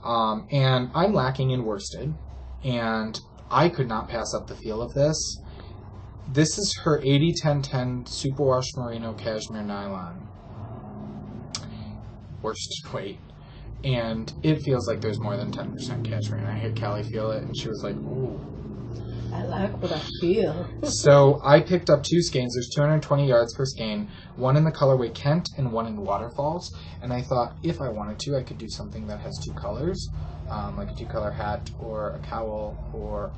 And I'm lacking in worsted, and I could not pass up the feel of this. This is her 80-10-10 Superwash Merino Cashmere Nylon. Worsted weight. And it feels like there's more than 10% cashmere. And I had Callie feel it, and she was like, ooh. I like what I feel. So I picked up 2 skeins. There's 220 yards per skein. One in the colorway Kent and one in Waterfalls. And I thought if I wanted to, I could do something that has 2 colors. Like a 2-color hat or a cowl or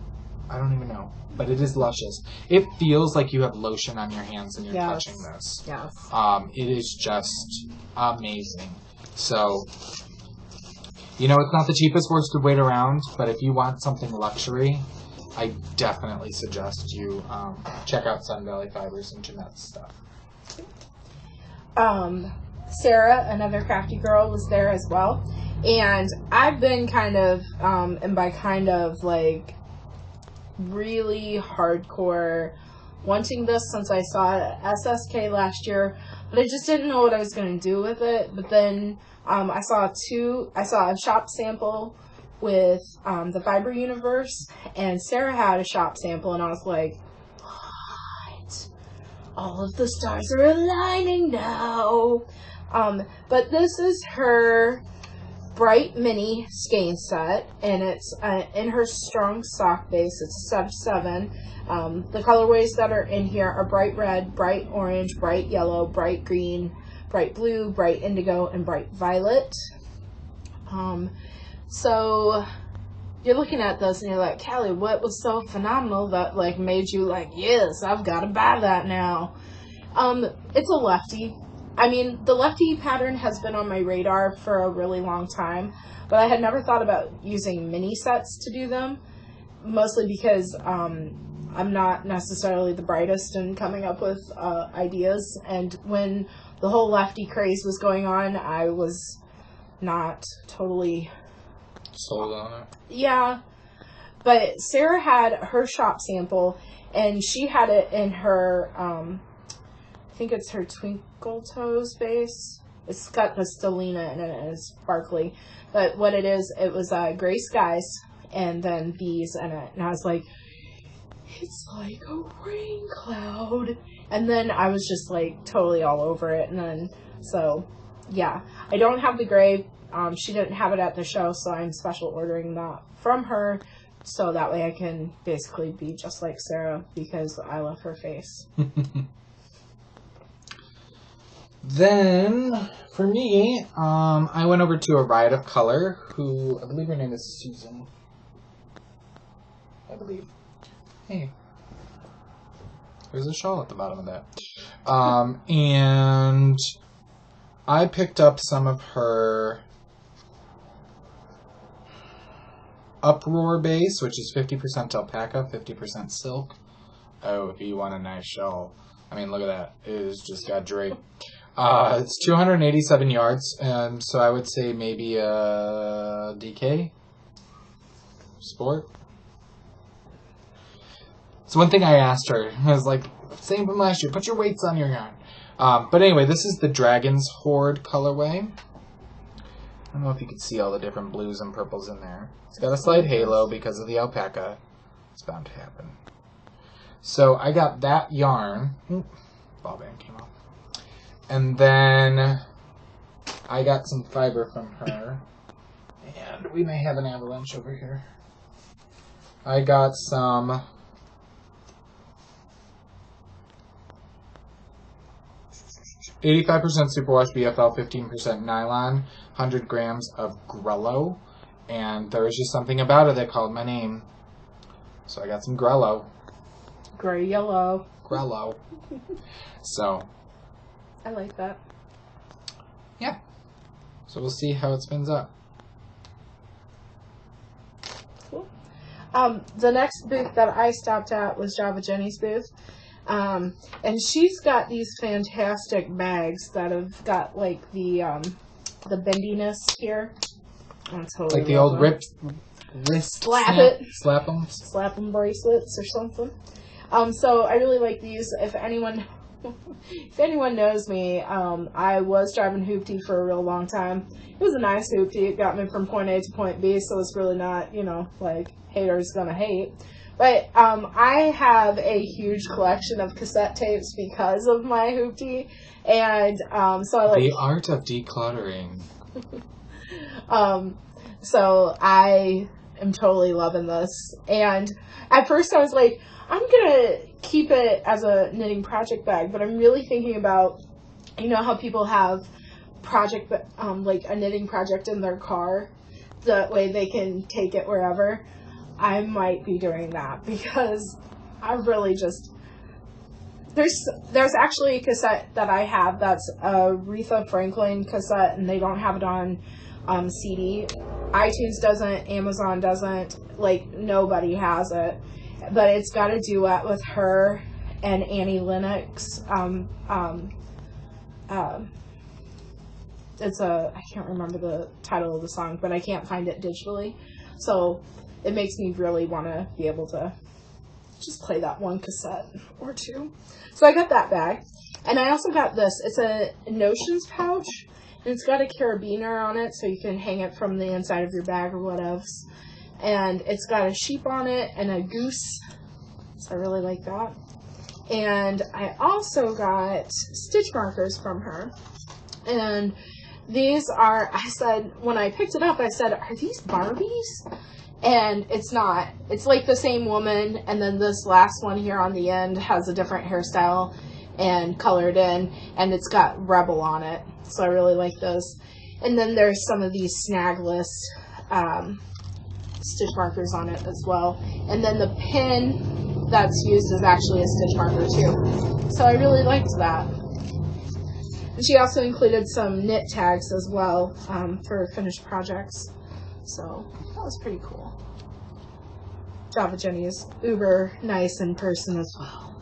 I don't even know. But it is luscious. It feels like you have lotion on your hands and you're touching this. Yes. It is just amazing. So, you know, it's not the cheapest worsted weight around, but if you want something luxury, I definitely suggest you check out Sun Valley Fibers and Jeanette's stuff. Sarah, another crafty girl, was there as well. And I've been kind of, and by kind of, like, really hardcore wanting this since I saw it at SSK last year, but I just didn't know what I was going to do with it. But then I saw a shop sample with the Fiber Universe, and Sarah had a shop sample, and I was like, what? All of the stars are aligning now. But this is her Bright Mini skein set, and it's in her strong sock base. It's a set of 7. The colorways that are in here are bright red, bright orange, bright yellow, bright green, bright blue, bright indigo, and bright violet. So you're looking at this and you're like, Callie, what was so phenomenal that like made you like, yes, I've got to buy that now? It's a lefty. I mean, the lefty pattern has been on my radar for a really long time, but I had never thought about using mini sets to do them, mostly because I'm not necessarily the brightest in coming up with ideas, and when the whole lefty craze was going on, I was not totally sold on it. Yeah, but Sarah had her shop sample, and she had it in her, I think it's her Twinkle Toes base. It's got the stellina in it, and it's sparkly. But what it is, it was gray skies and then bees in it. And I was like, it's like a rain cloud. And then I was just like totally all over it. And then, so, yeah. I don't have the gray she didn't have it at the show, so I'm special ordering that from her, so that way I can basically be just like Sarah, because I love her face. Then, for me, I went over to a Riot of Color, who, I believe her name is Susan. I believe. Hey. There's a shawl at the bottom of that. And I picked up some of her Uproar base, which is 50% alpaca, 50% silk. Oh, if you want a nice shawl. I mean, look at that. It has just got drape. It's 287 yards, and so I would say maybe a DK Sport. So one thing I asked her, I was like, same from last year, put your weights on your yarn. But anyway, this is the Dragon's Horde colorway. I don't know if you can see all the different blues and purples in there. It's got a slight halo because of the alpaca. It's bound to happen. So I got that yarn. Ball band came off. And then I got some fiber from her. And we may have an avalanche over here. I got some 85% superwash BFL, 15% nylon, 100 grams of Grello. And there was just something about it that called my name. So I got some Grello. Gray yellow. Grello. So. I like that. Yeah. So we'll see how it spins up. Cool. The next booth that I stopped at was Java Jenny's booth. And she's got these fantastic bags that have got like the bendiness here. Like the old wrist slap it. Slap them. Slap them bracelets or something. So I really like these. If anyone knows me, I was driving Hoopty for a real long time. It was a nice Hoopty. It got me from point A to point B, so it's really not, like, haters gonna hate. But I have a huge collection of cassette tapes because of my Hoopty, and so I like... The art of decluttering. So I am totally loving this. And at first I was like, I'm gonna keep it as a knitting project bag, but I'm really thinking about, how people have like a knitting project in their car, that way they can take it wherever. I might be doing that because I really just, there's actually a cassette that I have that's a Aretha Franklin cassette, and they don't have it on CD. iTunes doesn't, Amazon doesn't, like nobody has it. But it's got a duet with her and Annie Lennox. I can't remember the title of the song, but I can't find it digitally. So it makes me really want to be able to just play that one cassette or two. So I got that bag. And I also got this. It's a Notions pouch. And it's got a carabiner on it, so you can hang it from the inside of your bag or whatever. And it's got a sheep on it and a goose, so I really like that. And I also got stitch markers from her, and these are, I said, when I picked it up, I said, are these Barbies? And it's not. It's like the same woman, and then this last one here on the end has a different hairstyle and colored in, and it's got Rebel on it, so I really like those. And then there's some of these snagless stitch markers on it as well. And then the pin that's used is actually a stitch marker too. So I really liked that. And she also included some knit tags as well for finished projects. So that was pretty cool. Java Jenny is uber nice in person as well.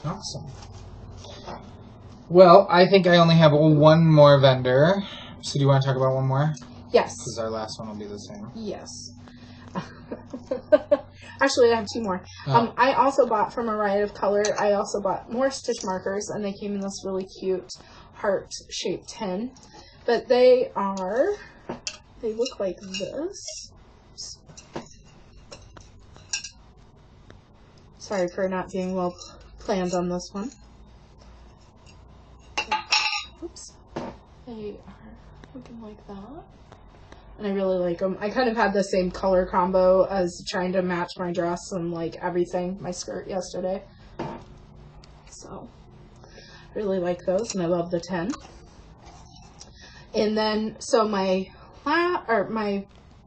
Awesome. Well, I think I only have one more vendor. So do you want to talk about one more? Yes. Because our last one will be the same. Yes. Actually, I have two more. Oh. I also bought from a Riot of Color, I also bought more stitch markers, and they came in this really cute heart-shaped tin. But they look like this. Sorry for not being well planned on this one. Oops. They are looking like that. and I really like them. I kind of had the same color combo as trying to match my dress and like everything, my skirt yesterday. So I really like those, and I love the 10. And then, so my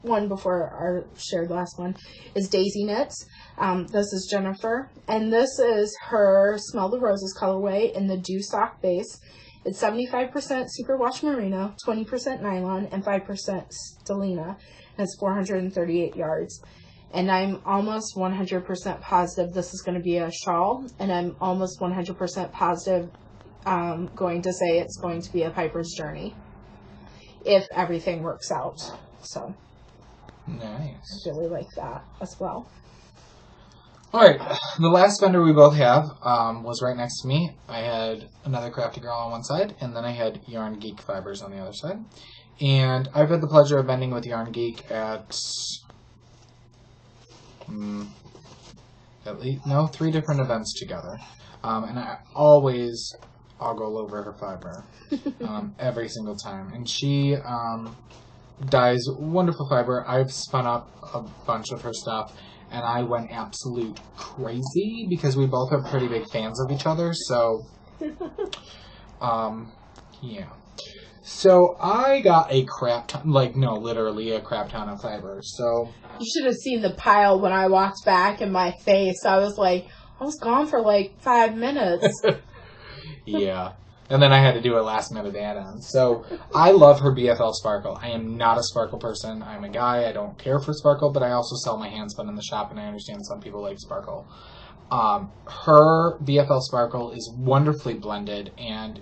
one before our shared last one is Daisy Knits. This is Jennifer, and this is her Smell the Roses colorway in the Dew Sock base. It's 75% superwash merino, 20% nylon, and 5% stellina, and it's 438 yards. And I'm almost 100% positive this is going to be a shawl, and I'm almost 100% positive going to say it's going to be a Piper's Journey, if everything works out. So, nice. I really like that as well. All right, the last vendor we both have was right next to me. I had another Crafty Girl on one side, and then I had Yarn Geek Fibers on the other side. And I've had the pleasure of vending with Yarn Geek at least 3 different events together. And I'll go over her fiber every single time. And she dyes wonderful fiber. I've spun up a bunch of her stuff, and I went absolute crazy because we both are pretty big fans of each other. So, yeah. So I got a crap ton, literally a crap ton of fiber. So you should have seen the pile when I walked back in my face. I was gone for 5 minutes. Yeah. And then I had to do a last minute add-on. So I love her BFL Sparkle. I am not a Sparkle person. I'm a guy. I don't care for Sparkle, but I also sell my handspun in the shop, and I understand some people like Sparkle. Her BFL Sparkle is wonderfully blended and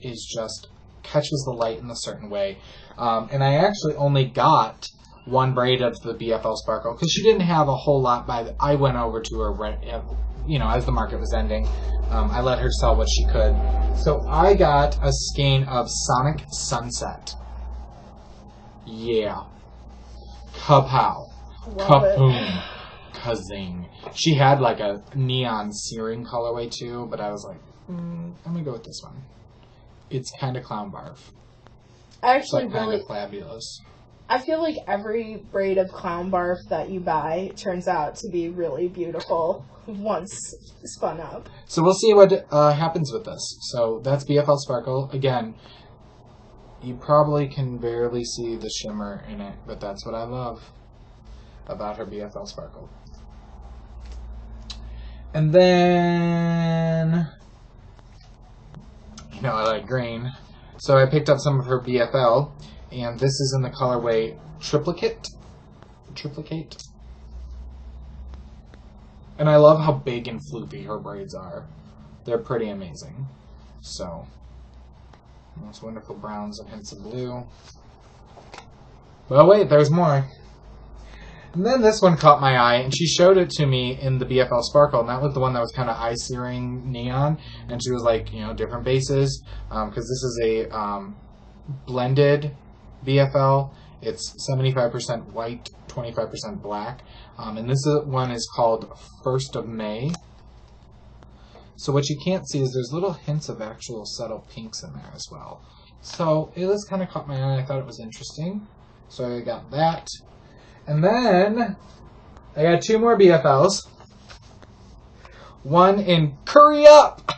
catches the light in a certain way. And I actually only got one braid of the BFL Sparkle because she didn't have a whole lot I went over to her as the market was ending. I let her sell what she could. So I got a skein of Sonic Sunset. Yeah. Kapow. Kaboom. Kazing. She had a neon searing colorway too, but I was like, I'm going to go with this one. It's kind of clown barf. Actually, kind of fabulous. I feel like every braid of clown barf that you buy turns out to be really beautiful once spun up. So we'll see what happens with this. So that's BFL Sparkle. Again, you probably can barely see the shimmer in it, but that's what I love about her BFL Sparkle. And then, I like green. So I picked up some of her BFL, and this is in the colorway Triplicate. And I love how big and floopy her braids are. They're pretty amazing. So, those wonderful browns and hints of blue. But wait, there's more. And then this one caught my eye, and she showed it to me in the BFL Sparkle, and that was the one that was kind of eye-searing neon. And she was like, different bases, because this is a blended BFL. It's 75% white, 25% black. And this one is called 1st of May. So what you can't see is there's little hints of actual subtle pinks in there as well. So it just kind of caught my eye. I thought it was interesting. So I got that. And then I got 2 more BFLs. One in Curry Up.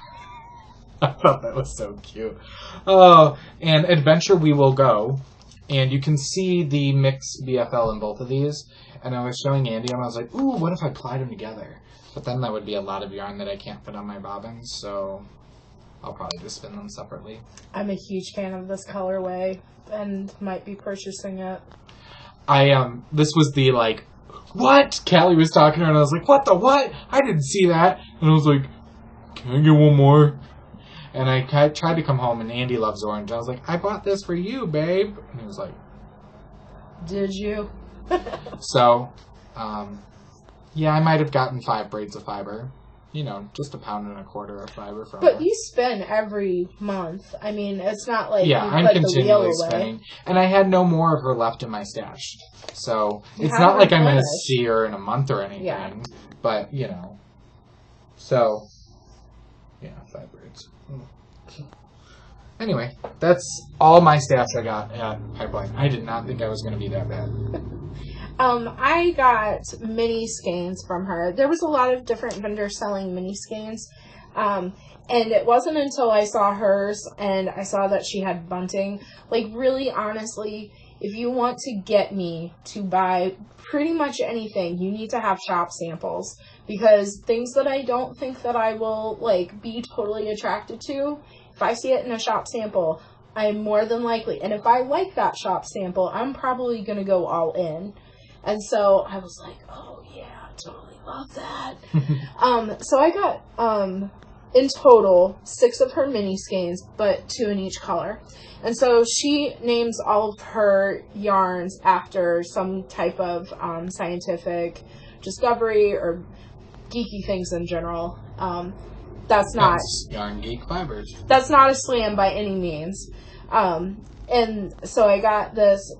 I thought that was so cute. Oh, and Adventure We Will Go. And you can see the mixed BFL in both of these. And I was showing Andy, and I was like, ooh, what if I plied them together? But then that would be a lot of yarn that I can't fit on my bobbins, so I'll probably just spin them separately. I'm a huge fan of this colorway, and might be purchasing it. This was the, what? Callie was talking to her, and I was like, what the what? I didn't see that. And I was like, can I get one more? And I tried to come home, and Andy loves orange. I was like, I bought this for you, babe. And he was like, did you? So, yeah, I might have gotten 5 braids of fiber. Just 1.25 pounds of fiber from But her. you spin every month. I mean, it's not like yeah, you I'm put the continually wheel away. spinning. And I had no more of her left in my stash. So, it's not like I'm going to see her in a month or anything. Yeah. But, So, yeah, 5 braids. Anyway, that's all my stash I got at Pipeline. I did not think I was going to be that bad. I got mini skeins from her. There was a lot of different vendors selling mini skeins. And it wasn't until I saw hers and I saw that she had bunting. Like, really, honestly, if you want to get me to buy pretty much anything, you need to have shop samples. Because things that I don't think that I will, like, be totally attracted to, if I see it in a shop sample, I'm more than likely. And if I like that shop sample, I'm probably going to go all in. And so I was like, oh, yeah, I totally love that. So I got, in total, 6 of her mini skeins, but 2 in each color. And so she names all of her yarns after some type of scientific discovery or geeky things in general. That's Yarn Geek Fibers. That's not a slam by any means. And so I got this,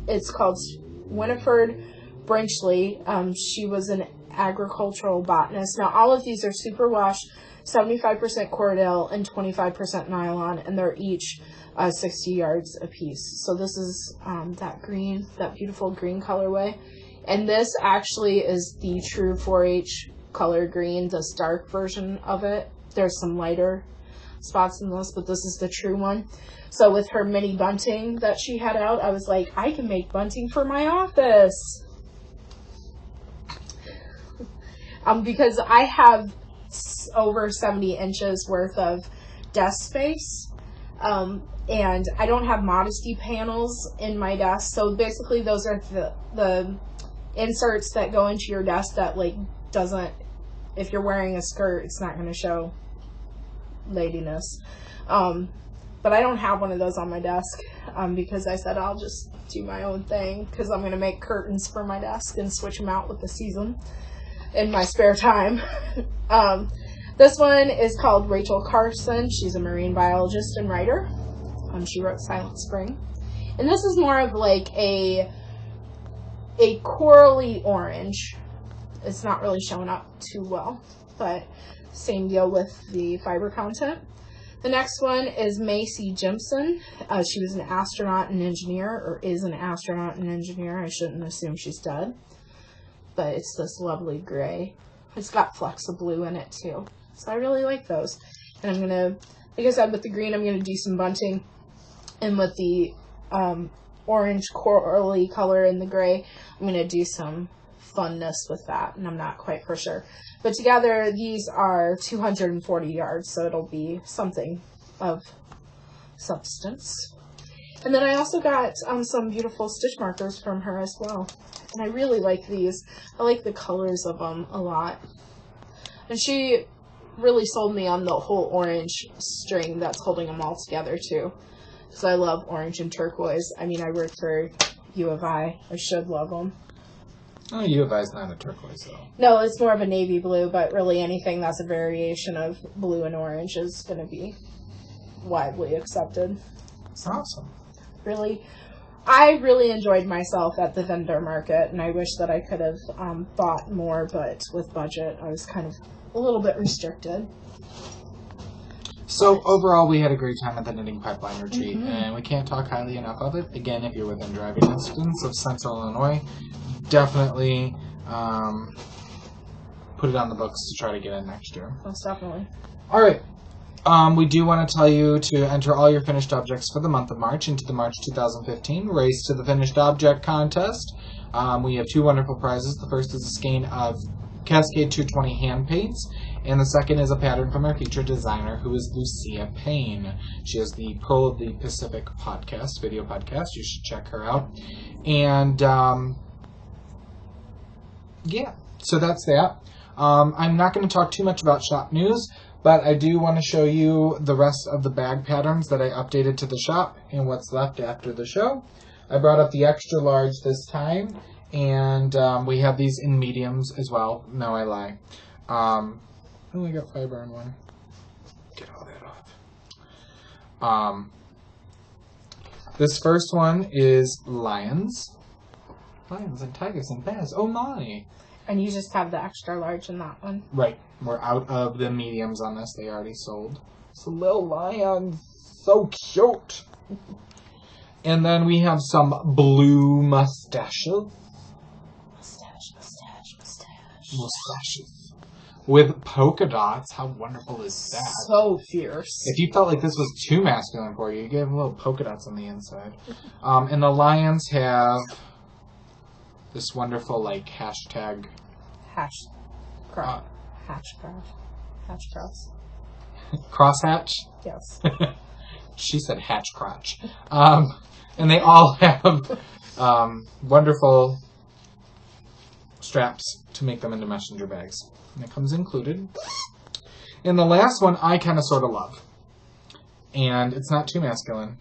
it's called Winifred Brinchley. She was an agricultural botanist. Now, all of these are superwash, 75% Cordell and 25% nylon, and they're each 60 yards a piece. So this is that beautiful green colorway. And this actually is the true 4-H color green, this dark version of it. There's some lighter spots in this, but this is the true one. So with her mini bunting that she had out, I was like, I can make bunting for my office. Because I have over 70 inches worth of desk space, and I don't have modesty panels in my desk. So basically, those are the inserts that go into your desk that, like, doesn't, if you're wearing a skirt, it's not going to show ladiness. But I don't have one of those on my desk, because I said I'll just do my own thing, because I'm going to make curtains for my desk and switch them out with the season in my spare time. This one is called Rachel Carson. She's a marine biologist and writer. She wrote Silent Spring. And this is more of like a corally orange. It's not really showing up too well, but same deal with the fiber content. The next one is Macy Jimson. She was an astronaut and engineer, or is an astronaut and engineer. I shouldn't assume she's dead. But it's this lovely gray. It's got flecks of blue in it too. So I really like those. And I'm going to, like I said, with the green, I'm going to do some bunting. And with the orange corally color in the gray, I'm going to do some funness with that. And I'm not quite for sure. But together, these are 240 yards. So it'll be something of substance. And then I also got some beautiful stitch markers from her as well. And I really like these. I like the colors of them a lot. And she really sold me on the whole orange string that's holding them all together too. Because I love orange and turquoise. I mean, I work for U of I. I should love them. Oh, U of I is not a turquoise though. No, it's more of a navy blue, but really anything that's a variation of blue and orange is going to be widely accepted. So, awesome. I really enjoyed myself at the vendor market, and I wish that I could have bought more, but with budget, I was kind of a little bit restricted. So overall, we had a great time at the Knitting Pipeline Retreat, and we can't talk highly enough of it. Again, if you're within driving distance of Central Illinois, definitely put it on the books to try to get in next year. Most definitely. All right. We do want to tell you to enter all your finished objects for the month of March into the March 2015 Race to the Finished Object Contest. We have 2 wonderful prizes. The first is a skein of Cascade 220 hand paints, and the second is a pattern from our featured designer, who is Lucia Payne. She has the Pearl of the Pacific podcast, video podcast. You should check her out. And, yeah, so that's that. I'm not going to talk too much about shop news, but I do want to show you the rest of the bag patterns that I updated to the shop and what's left after the show. I brought up the extra large this time, and we have these in mediums as well. No, I lie. I only got fiber in one. Get all that off. This first one is lions. Lions and tigers and bears. Oh my! And you just have the extra large in that one. Right. We're out of the mediums on this. They already sold. It's a little lion. So cute. And then we have some blue mustaches. Mustaches. With polka dots. How wonderful is that? So fierce. If you felt like this was too masculine for you, you give them little polka dots on the inside. And the lions have this wonderful, like, hashtag. Hatchcross. Crosshatch? Yes. She said hatch crotch. And they all have wonderful straps to make them into messenger bags. And it comes included. And the last one I kind of sort of love. And it's not too masculine.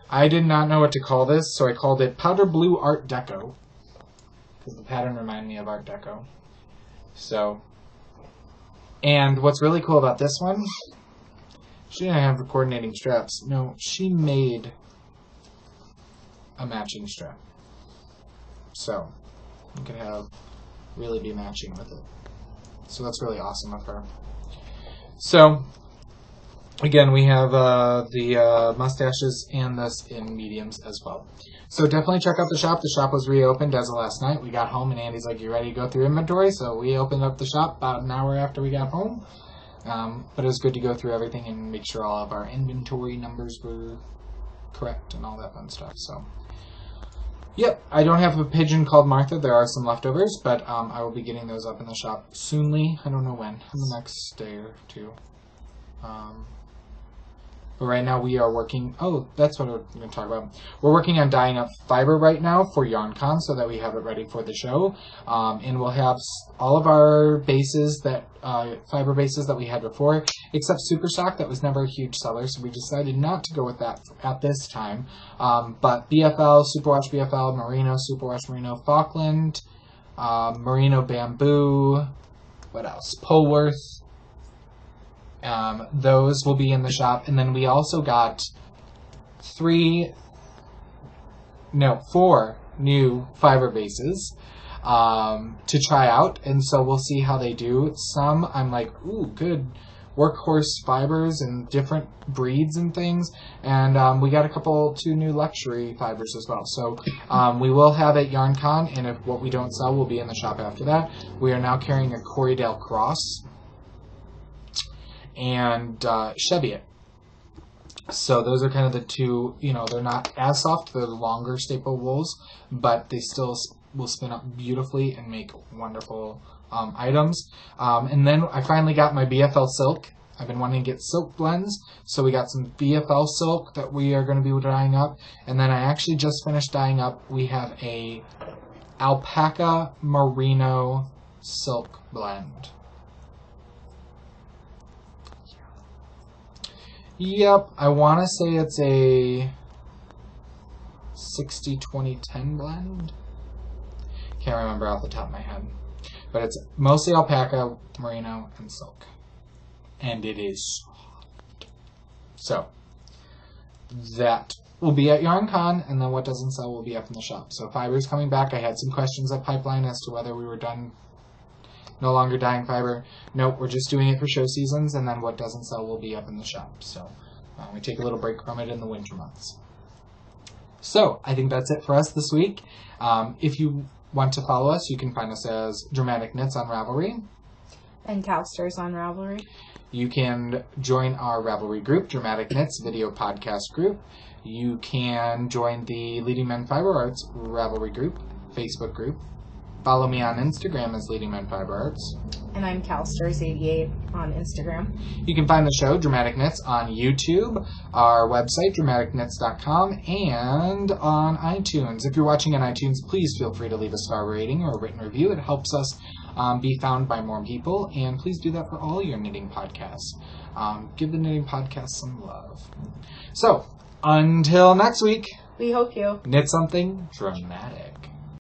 I did not know what to call this, so I called it Powder Blue Art Deco. Because the pattern reminded me of Art Deco. So, and what's really cool about this one, she didn't have the coordinating straps. No, she made a matching strap. So, you could really be matching with it. So that's really awesome of her. So, again, we have the mustaches and this in mediums as well. So definitely check out the shop. The shop was reopened as of last night. We got home and Andy's like, you ready to go through inventory? So we opened up the shop about an hour after we got home. But it was good to go through everything and make sure all of our inventory numbers were correct and all that fun stuff. So, yep, I don't have a pigeon called Martha. There are some leftovers, but I will be getting those up in the shop soonly. I don't know when. In the next day or two. But right now we are working... Oh, that's what we're going to talk about. We're working on dyeing up fiber right now for YarnCon so that we have it ready for the show. And we'll have all of our bases, fiber bases that we had before, except Super Stock. That was never a huge seller, so we decided not to go with that at this time. But BFL, Superwash BFL, Merino, Superwash Merino, Falkland, Merino Bamboo, what else? Polworth. Those will be in the shop. And then we also got 4 new fiber bases to try out. And so we'll see how they do. Some I'm like, ooh, good workhorse fibers and different breeds and things. And we got 2 new luxury fibers as well. So we will have at YarnCon, and if what we don't sell will be in the shop after that. We are now carrying a Corriedale Cross and Cheviot. So those are kind of the two, they're not as soft, they're the longer staple wools, but they still will spin up beautifully and make wonderful items. And then I finally got my BFL silk. I've been wanting to get silk blends, so we got some BFL silk that we are going to be dyeing up. And then I actually just finished dyeing up, we have a alpaca merino silk blend. Yep, I want to say it's a 60-20-10 blend. Can't remember off the top of my head. But it's mostly alpaca, merino, and silk. And it is soft. So, that will be at YarnCon, and then what doesn't sell will be up in the shop. So fiber's coming back. I had some questions at Pipeline as to whether we were done, no longer dyeing fiber. Nope, we're just doing it for show seasons, and then what doesn't sell will be up in the shop. So we take a little break from it in the winter months. So I think that's it for us this week. If you want to follow us, you can find us as Dramatic Knits on Ravelry. And Cowsters on Ravelry. You can join our Ravelry group, Dramatic Knits Video Podcast Group. You can join the Leading Men Fiber Arts Ravelry group, Facebook group. Follow me on Instagram as Leading Men Fiber Arts. And I'm Calsters88 on Instagram. You can find the show, Dramatic Knits, on YouTube, our website, dramaticknits.com, and on iTunes. If you're watching on iTunes, please feel free to leave a star rating or a written review. It helps us be found by more people, and please do that for all your knitting podcasts. Give the knitting podcast some love. So, until next week, we hope you knit something dramatic.